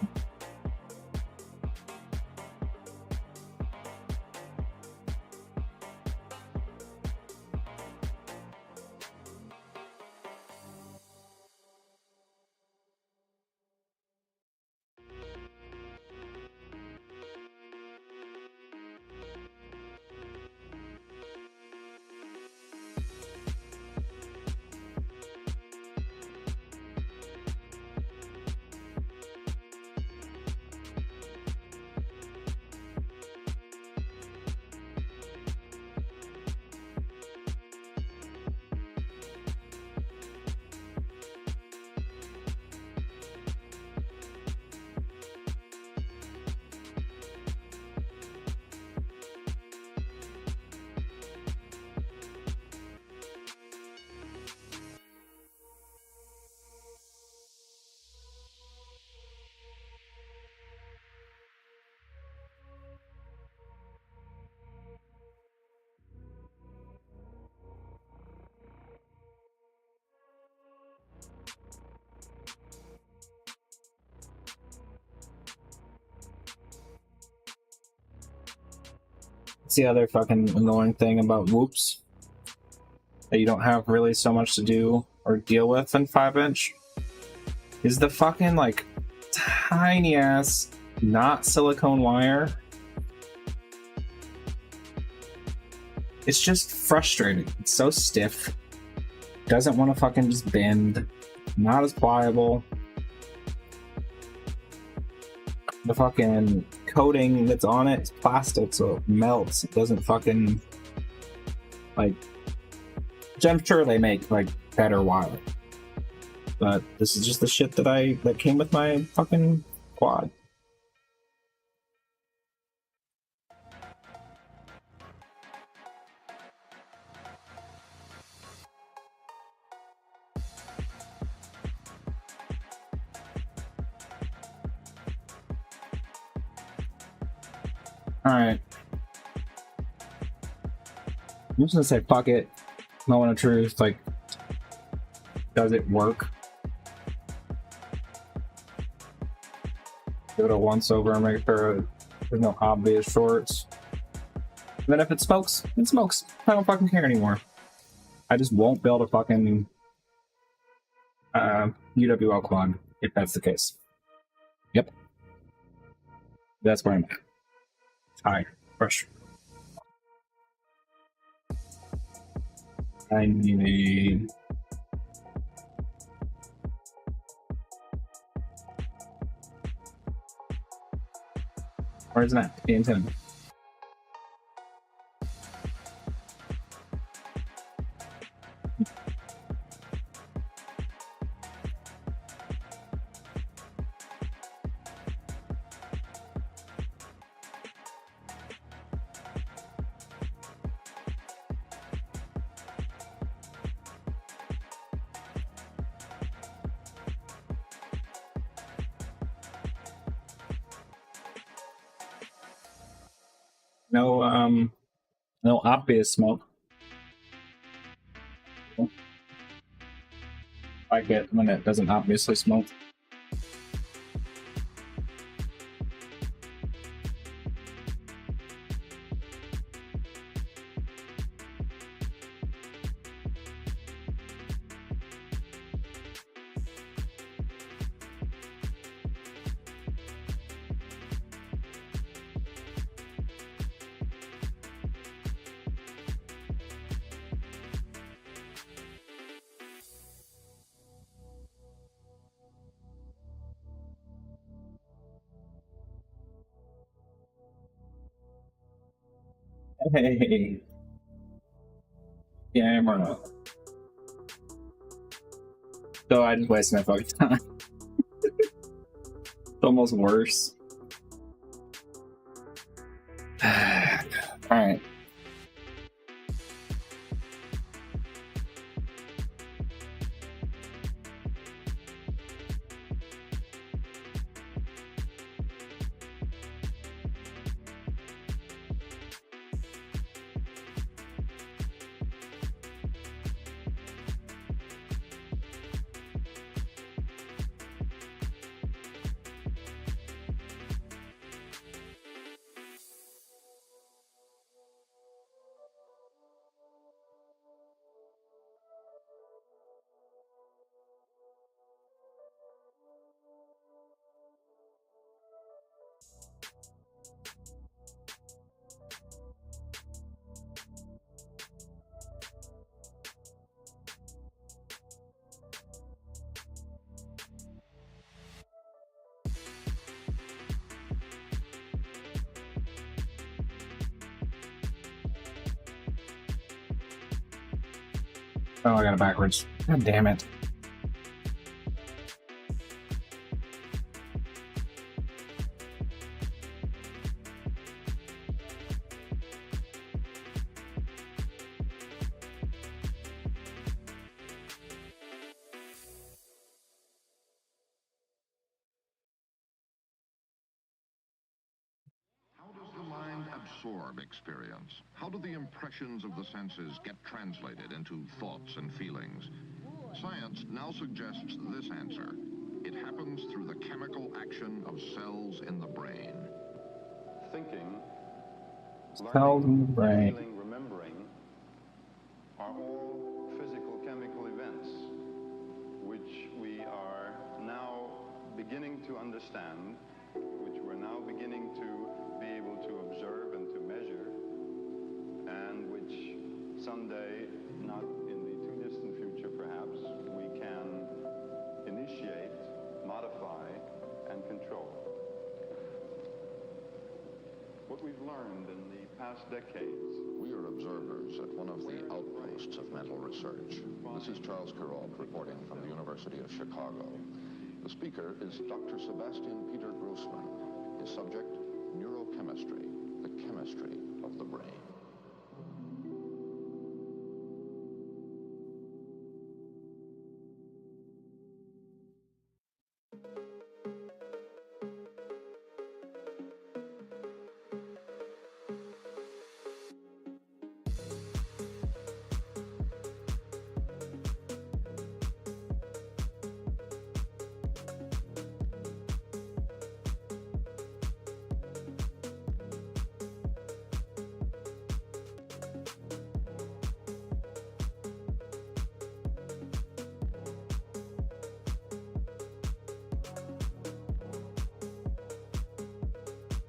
It's the other fucking annoying thing about whoops. That you don't have really so much to do or deal with in 5-inch. Is the fucking, like, tiny ass, not silicone wire. It's just frustrating. It's so stiff. Doesn't want to fucking just bend. Not as pliable. The fucking coating that's on it is plastic, so it melts. It doesn't fucking, like, which I'm sure they make, like, better wire. But this is just the shit that came with my fucking quad. Alright. I'm just gonna say fuck it. Moment of truth, like, does it work? Give it a once over and make sure there's no obvious shorts. And then if it smokes, it smokes. I don't fucking care anymore. I just won't build a fucking UWL quad if that's the case. Yep. That's where I'm at. High pressure. I need where's that? The antenna. No obvious smoke. I get when it doesn't obviously smoke. Hey, camera. So I just wasted my fucking time. It's almost worse. Alright. Oh, I got it backwards. God damn it. How does the mind absorb experience? How do the impressions of the senses get translated into thoughts and feelings? Science now suggests this answer. It happens through the chemical action of cells in the brain. Thinking Cells in the Learning, brain. feeling, remembering are all physical chemical events which we are now beginning to understand, which we're now beginning to be able to observe and to measure, and which someday, not in the too distant future perhaps, we can initiate, modify, and control. What we've learned in the past decades. We are observers at one of the outposts of mental research. This is Charles Kuralt reporting from the University of Chicago. The speaker is Dr. Sebastian Peter Grossman. His subject, neurochemistry, the chemistry of the brain.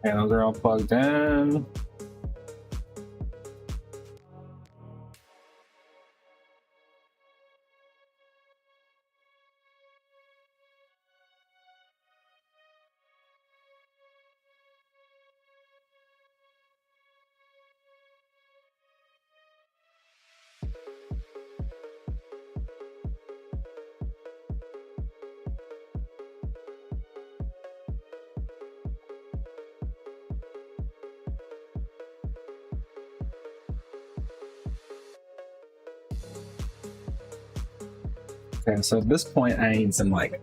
Okay, those are all plugged in. Okay, so at this point I need some like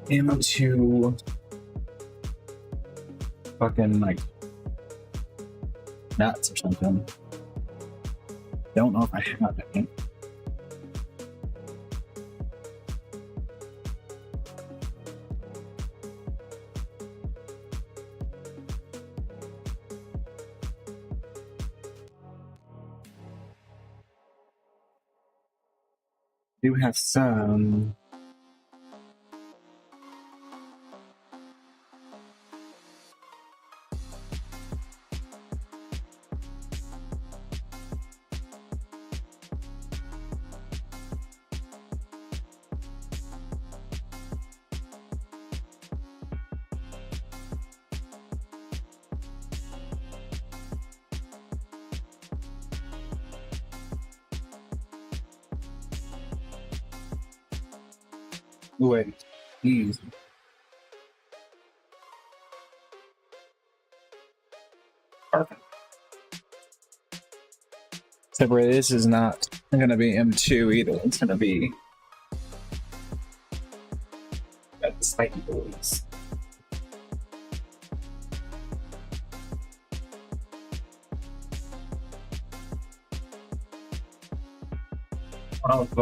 M2 fucking like nuts or something. Don't know if I have any. Do have some. Wait, please. Perfect. Except for this is not going to be M2 either. It's going to be got the spiky boys. Of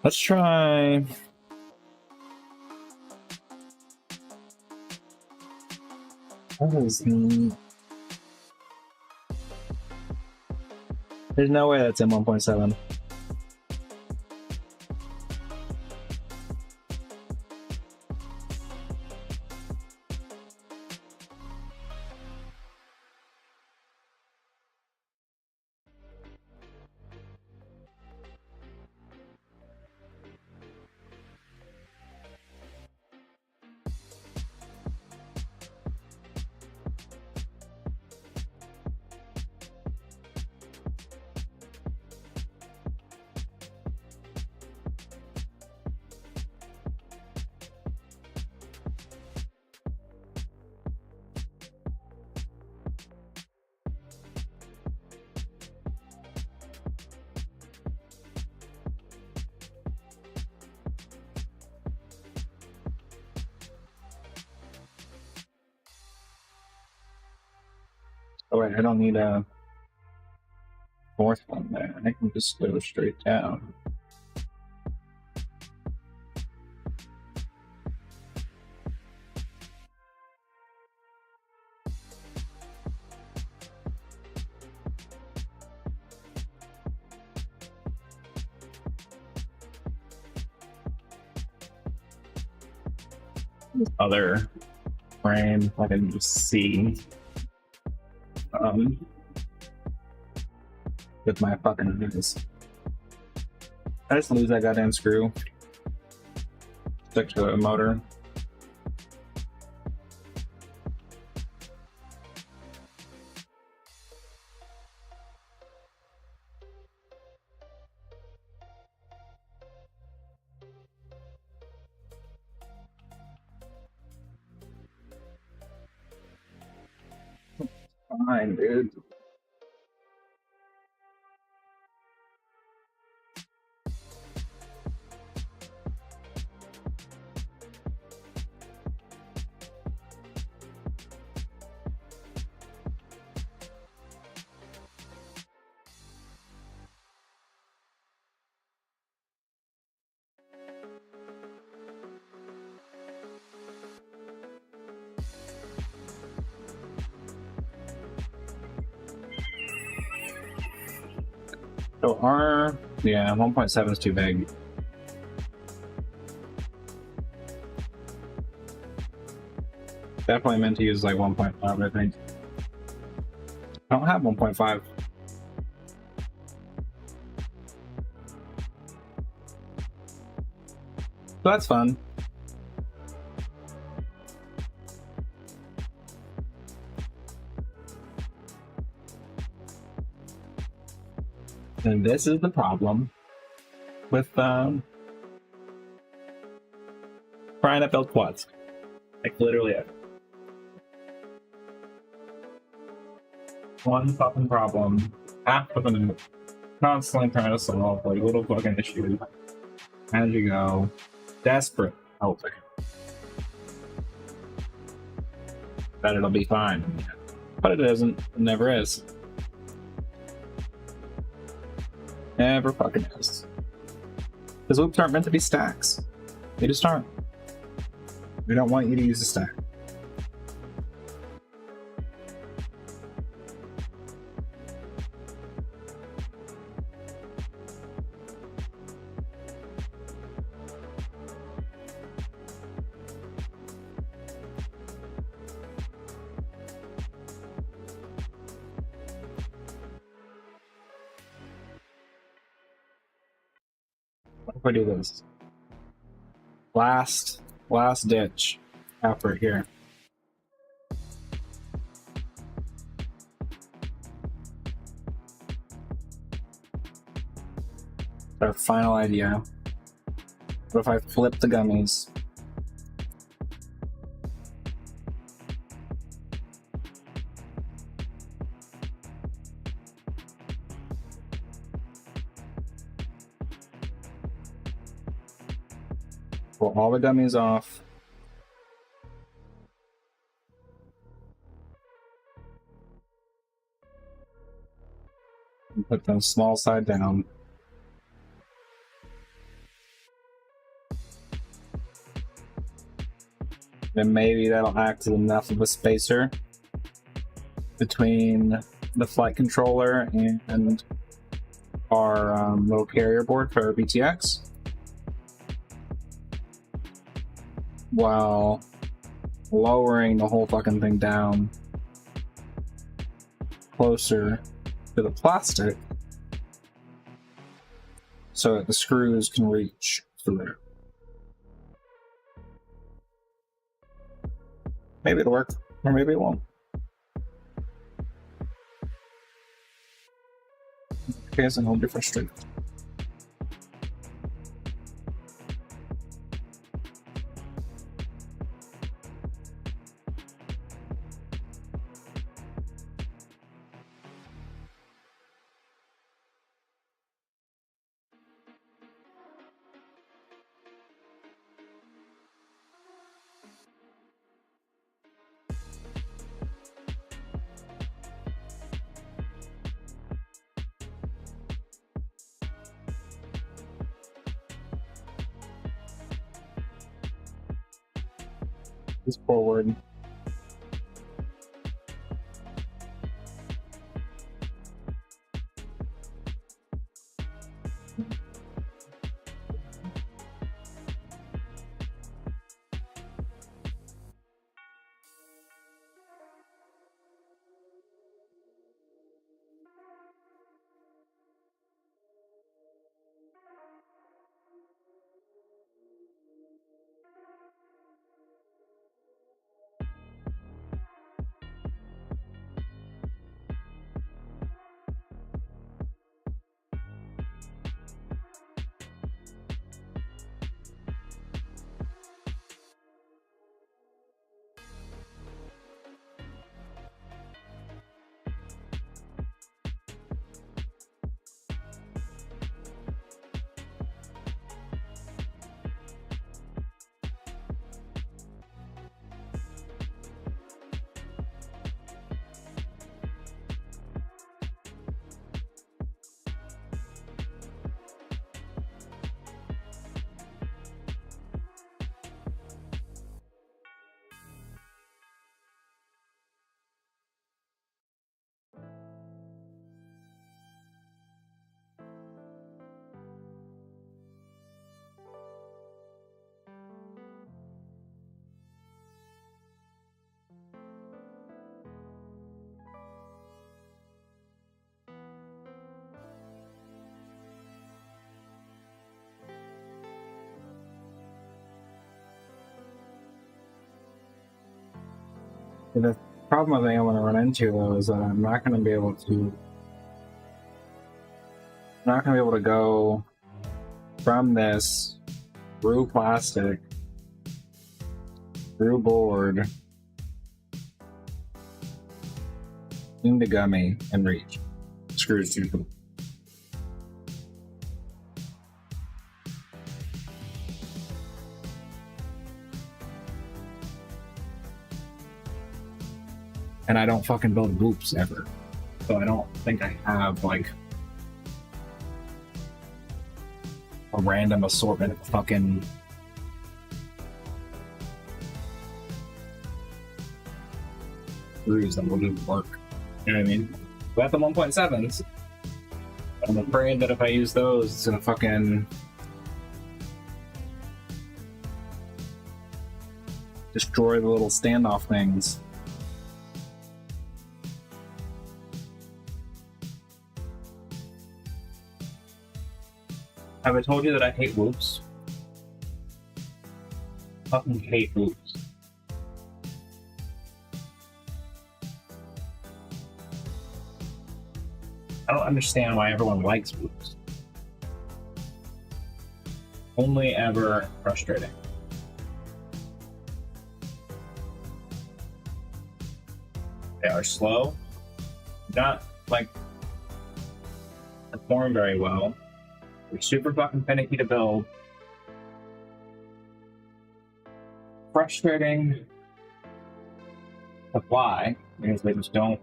let's try. What is There's no way that's in 1.7. Oh wait, I don't need a fourth one there. I can just go straight down. This other frame I can just see. With my fucking eyes. I just lose that goddamn screw. Stick to the motor. Fine, dude. So R, yeah, 1.7 is too big. Definitely meant to use like 1.5, I think. I don't have 1.5. So that's fun. And this is the problem with trying to build quads. Like literally it. One fucking problem after the minute. Constantly trying to solve like little fucking issues as you go. Desperate hoping that it'll be fine. But it isn't. It never is. Never fucking is. Because loops aren't meant to be stacks. They just aren't. We don't want you to use a stack. What if I do this? Last ditch effort here. Our final idea. What if I flip the gummies? Pull all the gummies off. And put them small side down. Then maybe that'll act as enough of a spacer between the flight controller and our little carrier board for our BTX, while lowering the whole fucking thing down closer to the plastic so that the screws can reach through. Maybe it'll work, or maybe it won't. Okay, so don't be frustrated. Just forward. The problem I think I'm going to run into though is that I'm not going to be able to. I'm not going to be able to go from this through plastic, through board, into gummy, and reach. Screws too. And I don't fucking build loops ever. So I don't think I have like a random assortment of fucking screws that will do work. You know what I mean? We got the 1.7s. I'm afraid that if I use those, it's gonna fucking destroy the little standoff things. Have I told you that I hate loops? Fucking hate loops. I don't understand why everyone likes loops. Only ever frustrating. They are slow, not like perform very well. They're super fucking finicky to build. Frustrating to fly because they just don't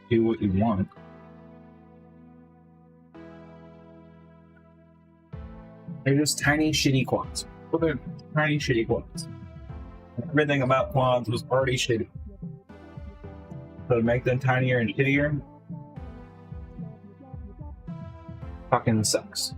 do what you want. They're just tiny, shitty quads. Well, they're tiny, shitty quads. Everything about quads was already shitty. So to make them tinier and shittier fucking sucks.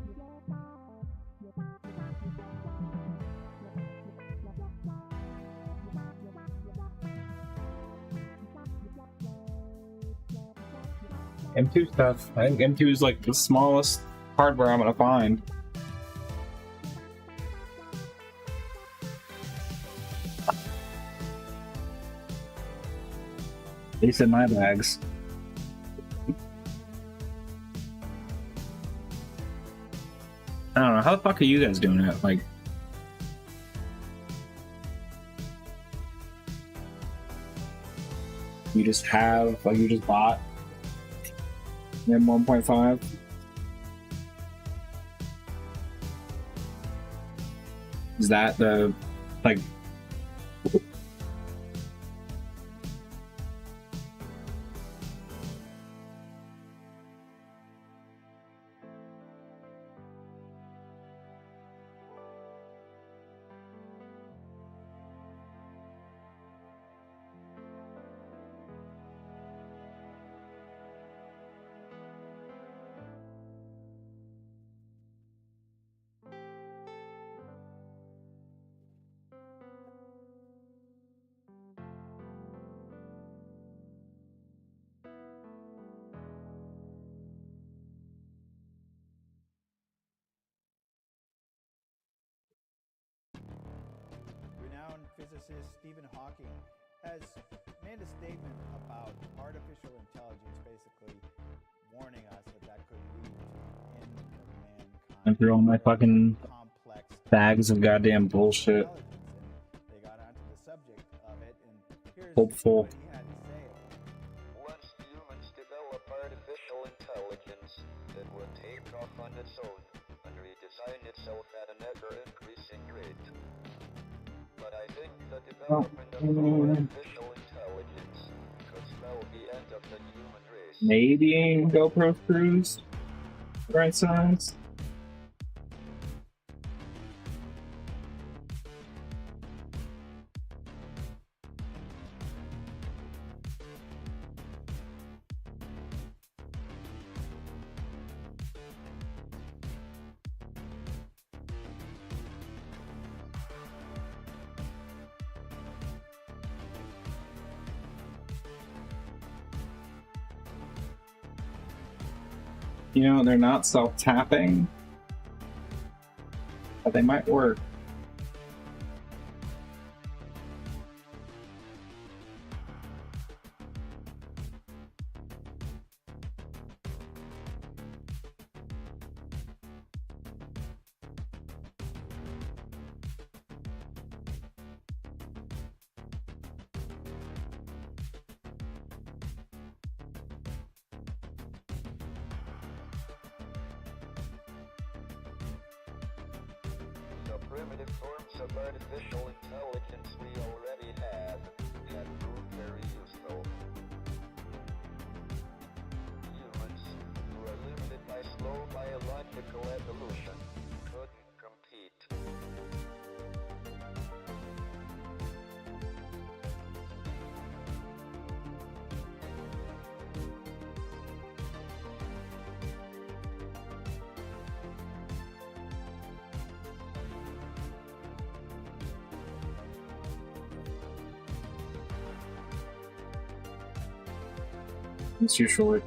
M2 stuff. I think M2 is like the smallest hardware I'm gonna find. At least in my bags. I don't know. How the fuck are you guys doing it? Like, you just have, like, you just bought M 1.5? Is that the, like, physicist Stephen Hawking has made a statement about artificial intelligence, basically warning us that could lead to the end of mankind. I'm through all my fucking Complex bags of goddamn bullshit. intelligence, and they got onto the subject of it, and here's Hopeful. what he had to say. Once humans develop artificial intelligence, it will take off on its own and redesign itself at an ever-increasing rate. But I think the development of artificial intelligence could spell the end of the human race. Maybe GoPro screws, right size. You know, they're not self-tapping, but they might work. The primitive forms of artificial intelligence we already have proved very useful. Humans, who are limited by slow biological evolution, couldn't compete. It's too short.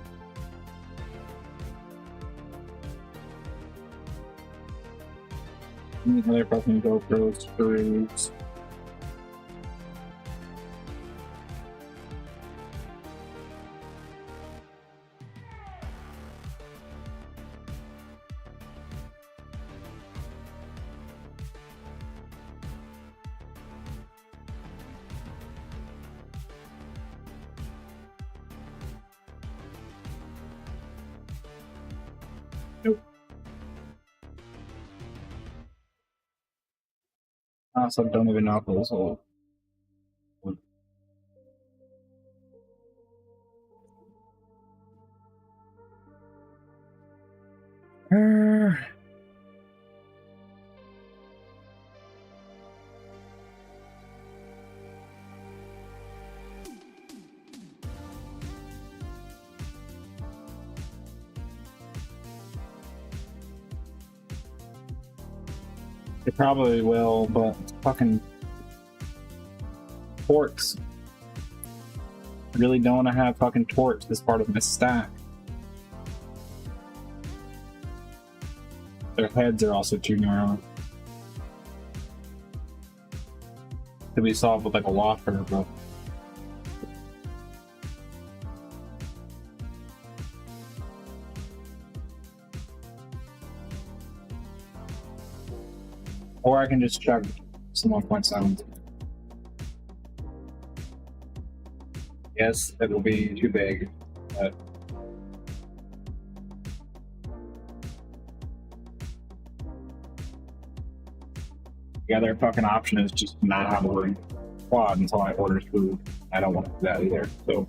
Another fucking GoPro screws. Nope. I also don't even know if those will. They probably will, but fucking torques. I really don't want to have fucking torques as part of my stack. Their heads are also too narrow. Could be solved with like a washer, but or I can just chug some 1.7. Yes, it will be too big, but the other fucking option is just not have a word quad until I order food. I don't want to do that either. So,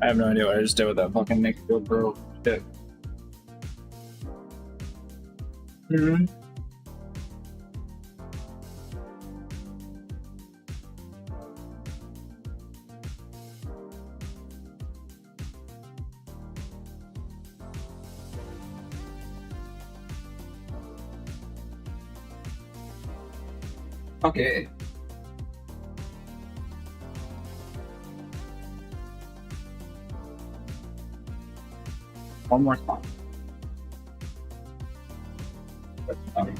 I have no idea what I just did with that fucking naked GoPro shit. Okay. One more spot. That's funny.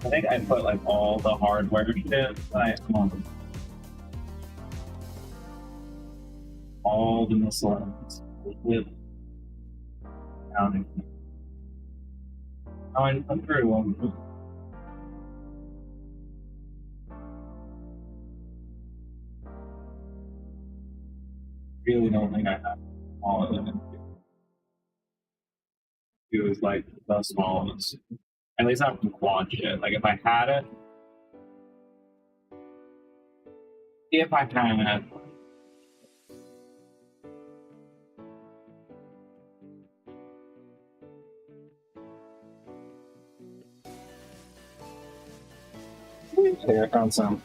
I think I put like all the hardware shit. All the missiles with counting. Oh, I'm very well. Really don't think I have all of them. It was like the smallest. At least not from quad shit. Like if I had it, if I had okay, I found some.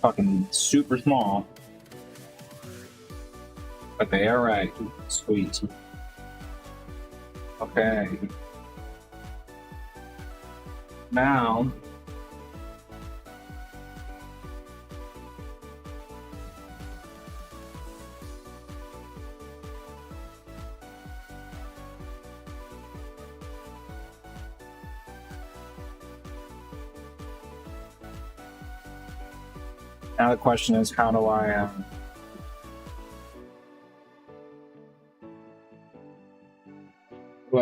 Fucking super small. But they are right. Sweet. Okay. Now. Now the question is, how do I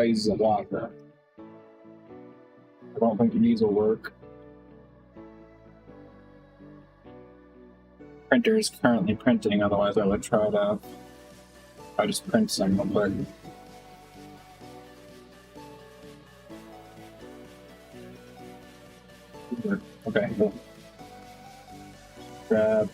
use a locker? I don't think these will work. Printer is currently printing, otherwise I would try to. I just print some real quick. Okay, cool. Grab.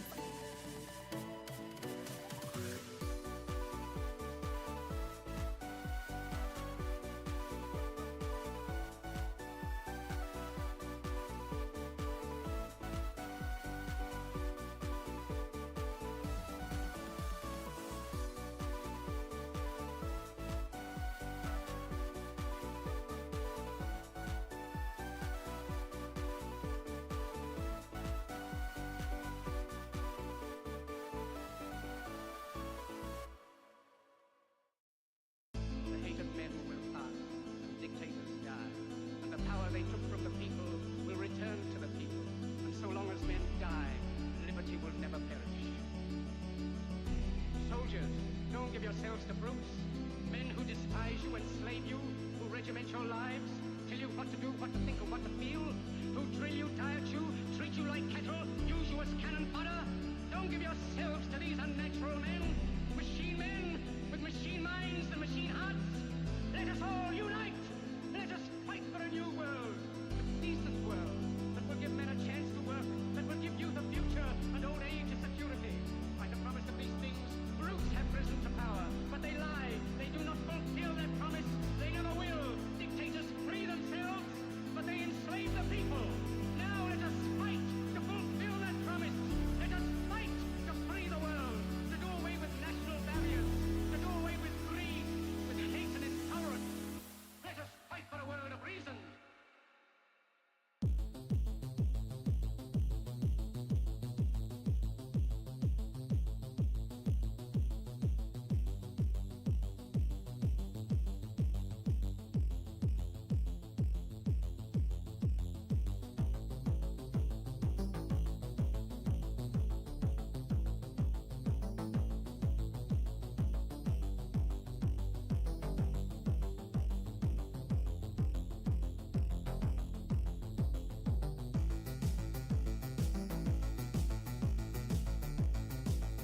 The hate of men will pass, dictators die, and the power they took from the people will return to the people. And so long as men die, liberty will never perish. Soldiers, don't give yourselves to brutes, men who despise you, enslave you, who regiment your lives, tell you what to do, what to think, or what to feel, who drill you, diet you, treat you like cattle, use you as cannon fodder. Don't give yourselves to these unnatural men, machine men with machine minds and machine hearts. Let us all unite. Let us fight for a new world, a decent world that will give men a chance to work, that will give youth a future and old age a security. By the promise of these things, brutes have risen to power, but they lie. They do not fulfill their promise. They never will. Dictators free themselves, but they enslave the people. Now let us fight to fulfill that promise. Let us fight to free the world, to do away with national barriers, to do away with greed, with hate and intolerance. Let us fight for a world of reason.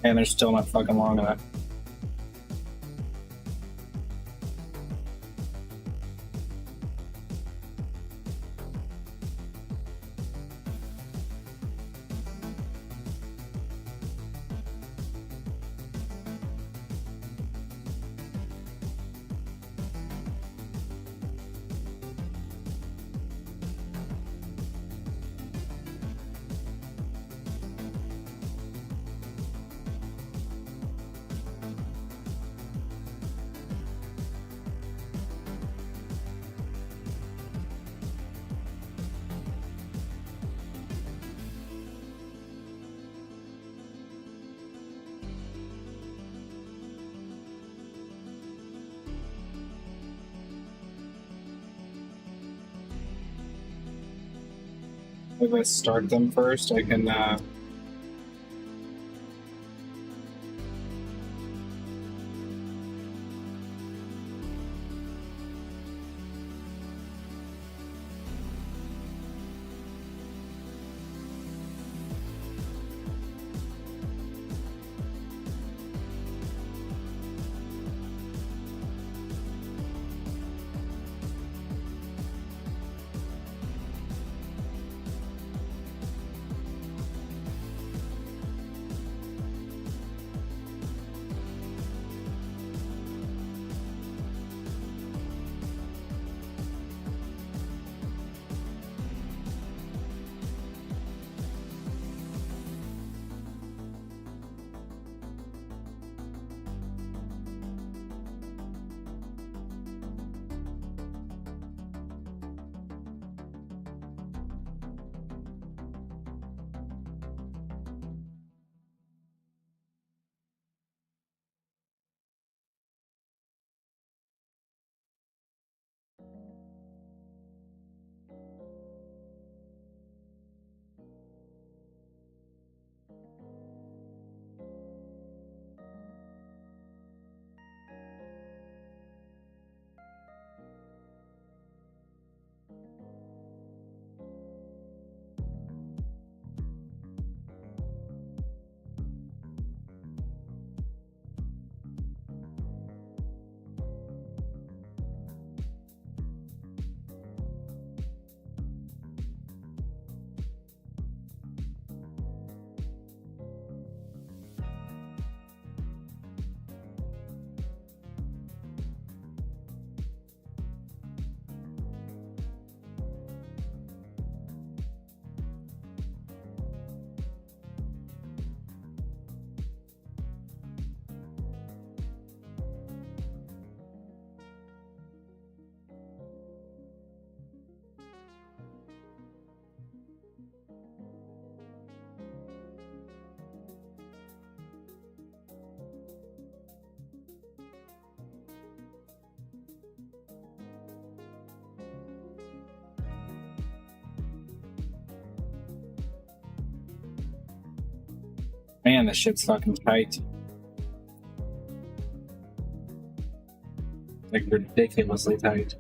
And they're still not fucking long enough. If I start them first, I can man, this shit's fucking tight. Like ridiculously tight.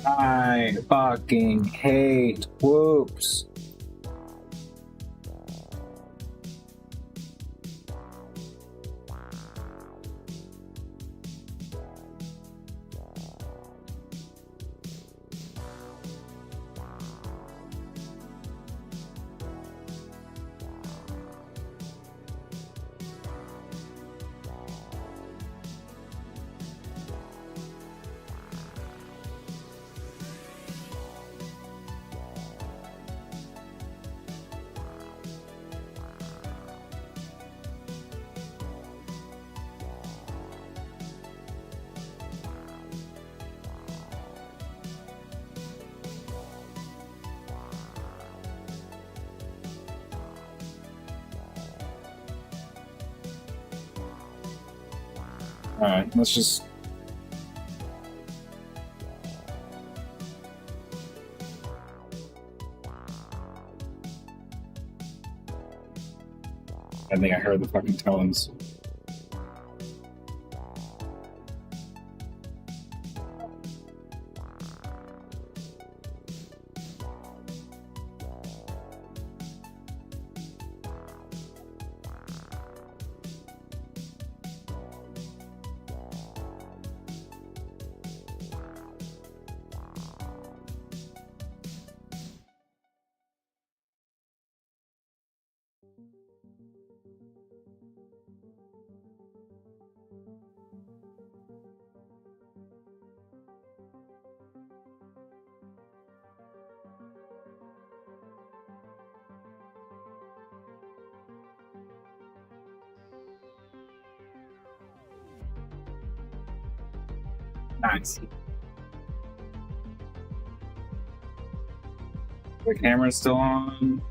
I fucking hate whoops. Alright, let's just... I think I heard the fucking tones. Nice. The camera's still on.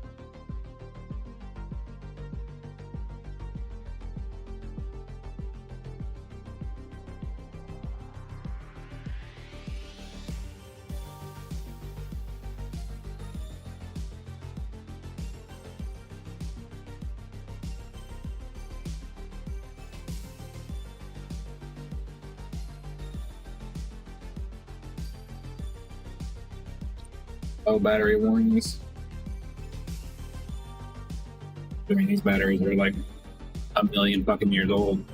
Low battery warnings. I mean, these batteries are like a million fucking years old.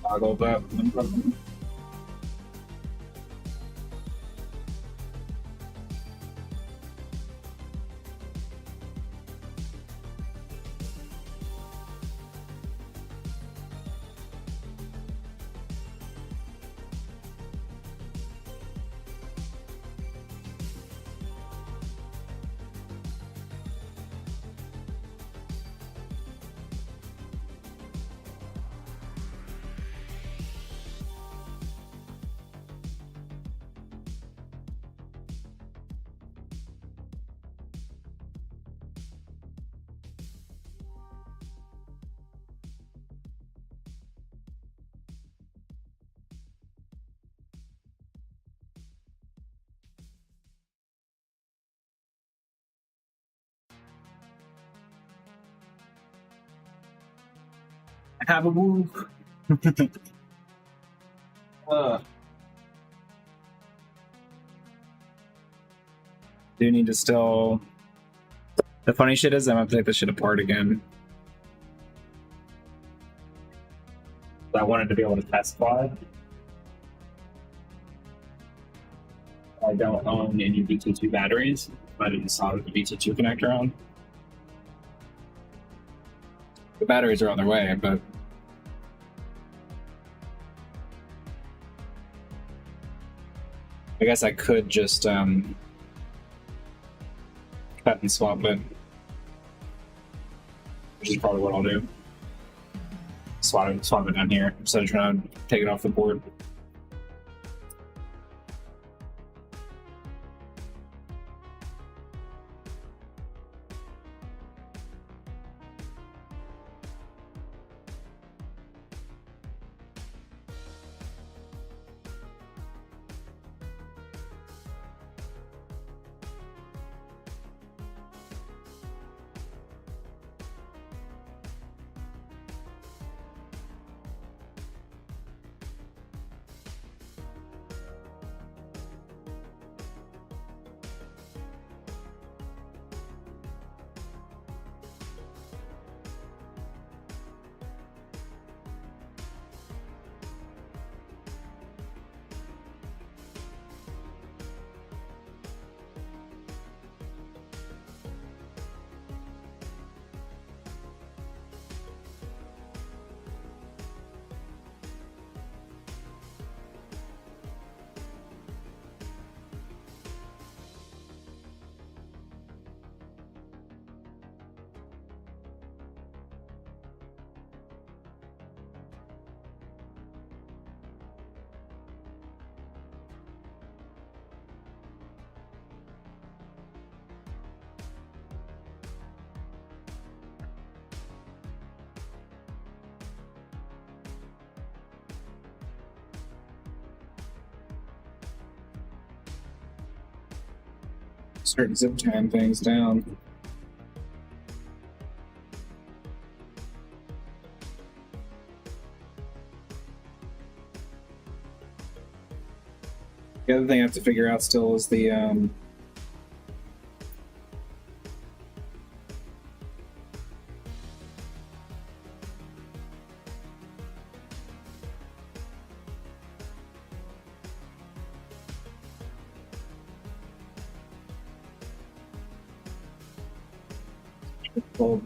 Toggle that. Have a move. Do need to still. The funny shit is, I'm gonna take this shit apart again. I wanted to be able to test fly. I don't own any BT2 batteries, but I didn't solder the BT2 connector on. The batteries are on their way, but I guess I could just cut and swap it, which is probably what I'll do. Swap it down here instead of trying to take it off the board. Start zip tying things down. The other thing I have to figure out still is the well,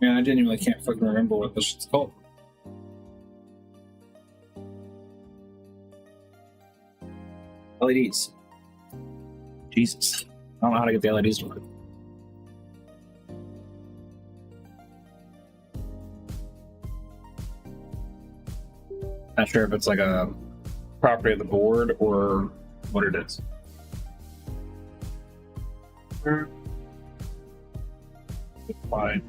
Man, I genuinely can't fucking remember what this shit's called. LEDs. Jesus. I don't know how to get the LEDs to work. Not sure if it's like a property of the board or what it is. Fine.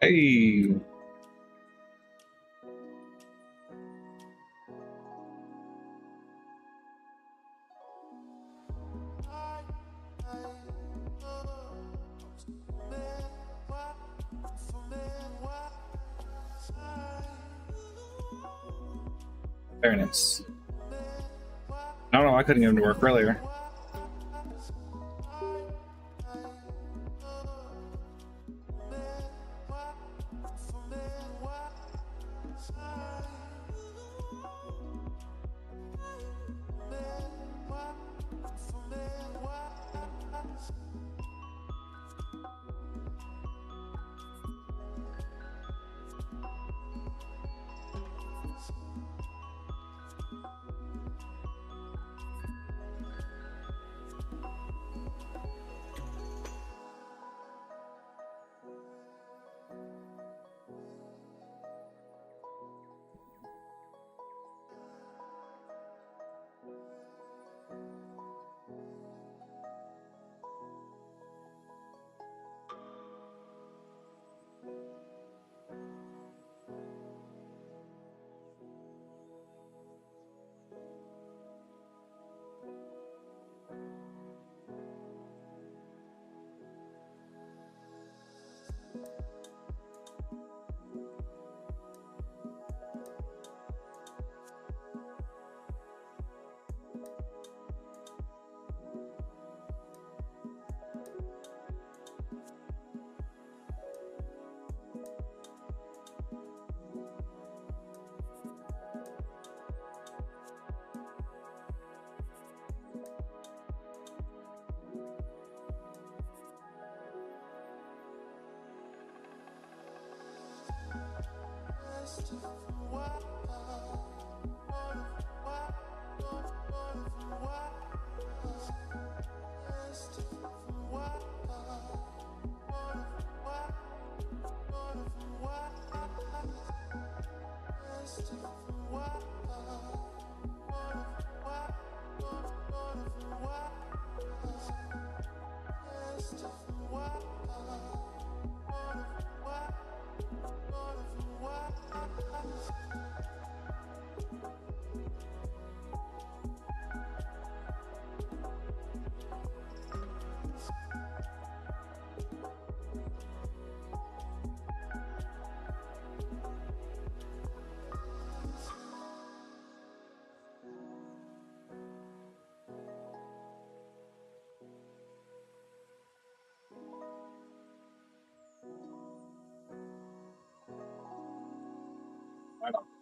Hey. Very nice. I don't know, I couldn't get him to work earlier.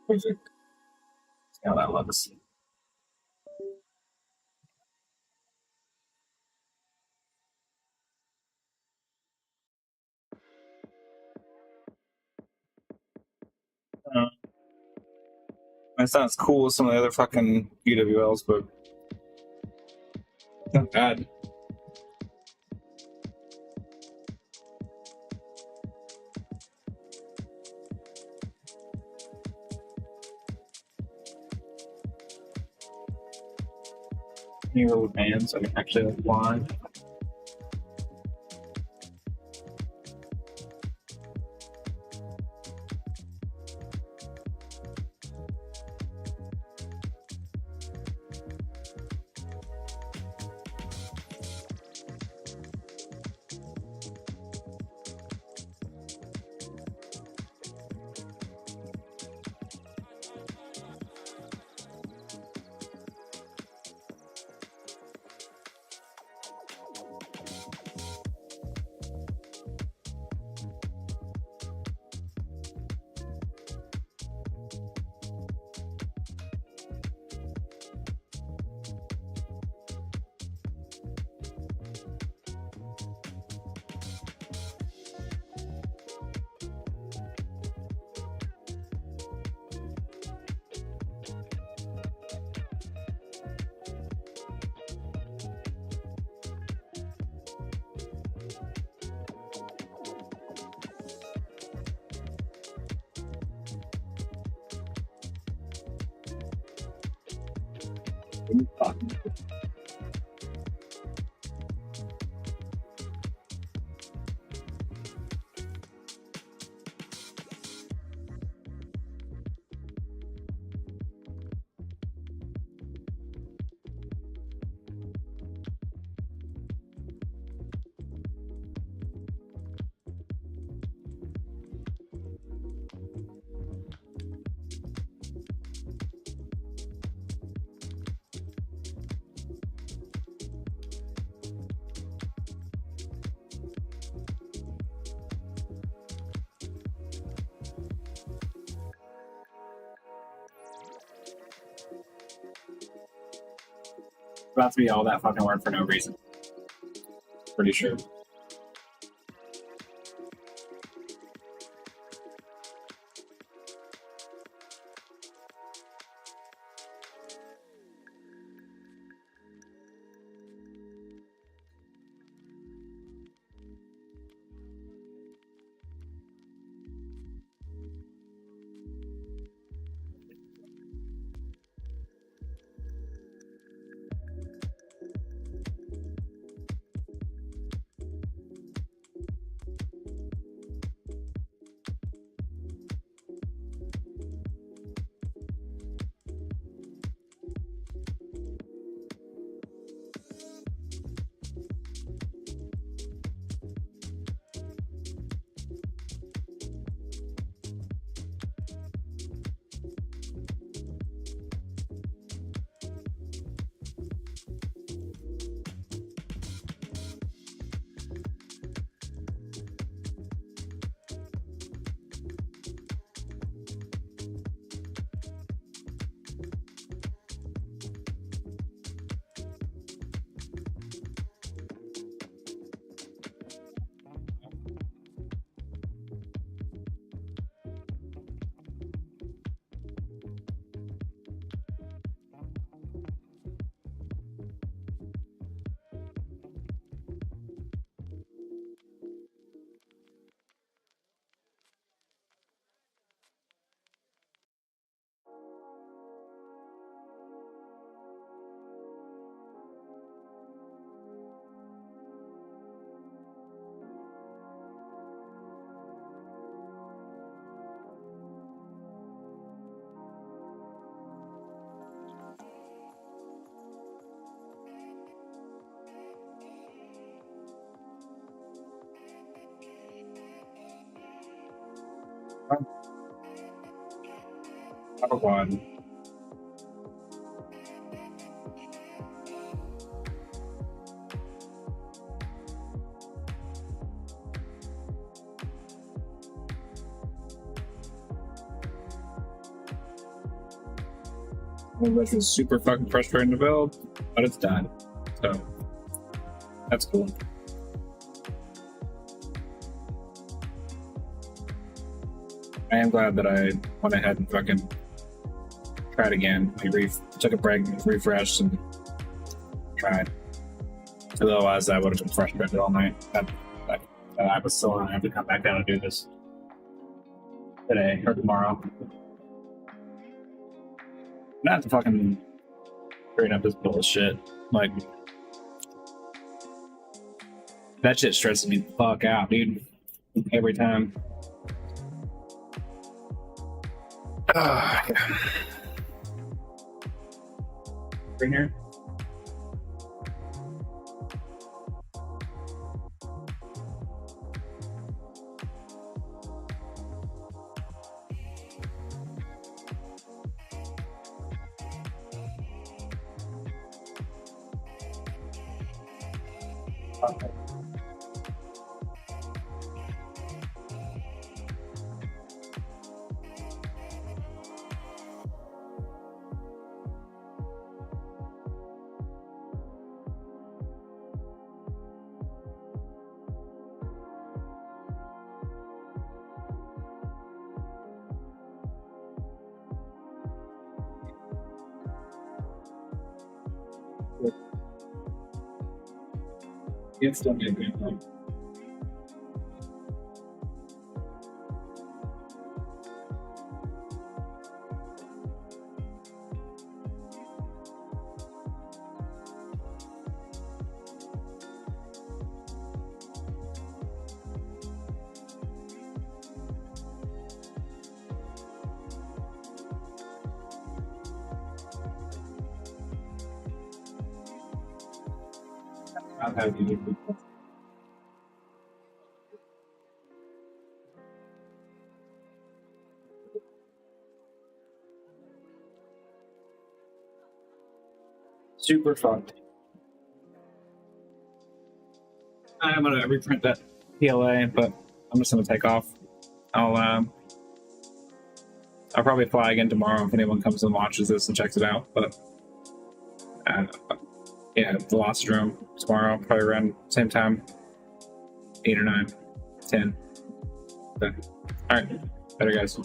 Perfect. See how that looks. It's not as cool as some of the other fucking UWLs, but it's not bad. Any little bands I can actually like fly. About to be all that fucking work for no reason. Pretty sure. Number one. This is super fucking frustrating to build, but it's done. So that's cool. I am glad that I went ahead and fucking tried again. Took a break, refreshed, and tried. Otherwise, I would have been frustrated all night. I was still gonna have to come back down and do this today or tomorrow. Not to fucking bring up this bullshit. Like, that shit stresses me the fuck out, dude. Every time. Bring here. Okay. It's still good. I'll have you do it. Super fucked. I'm gonna reprint that PLA, but I'm just gonna take off. I'll probably fly again tomorrow if anyone comes and watches this and checks it out. But yeah, the Lost Room tomorrow, probably around same time, 8 or 9, 10. Okay. All right, better guys.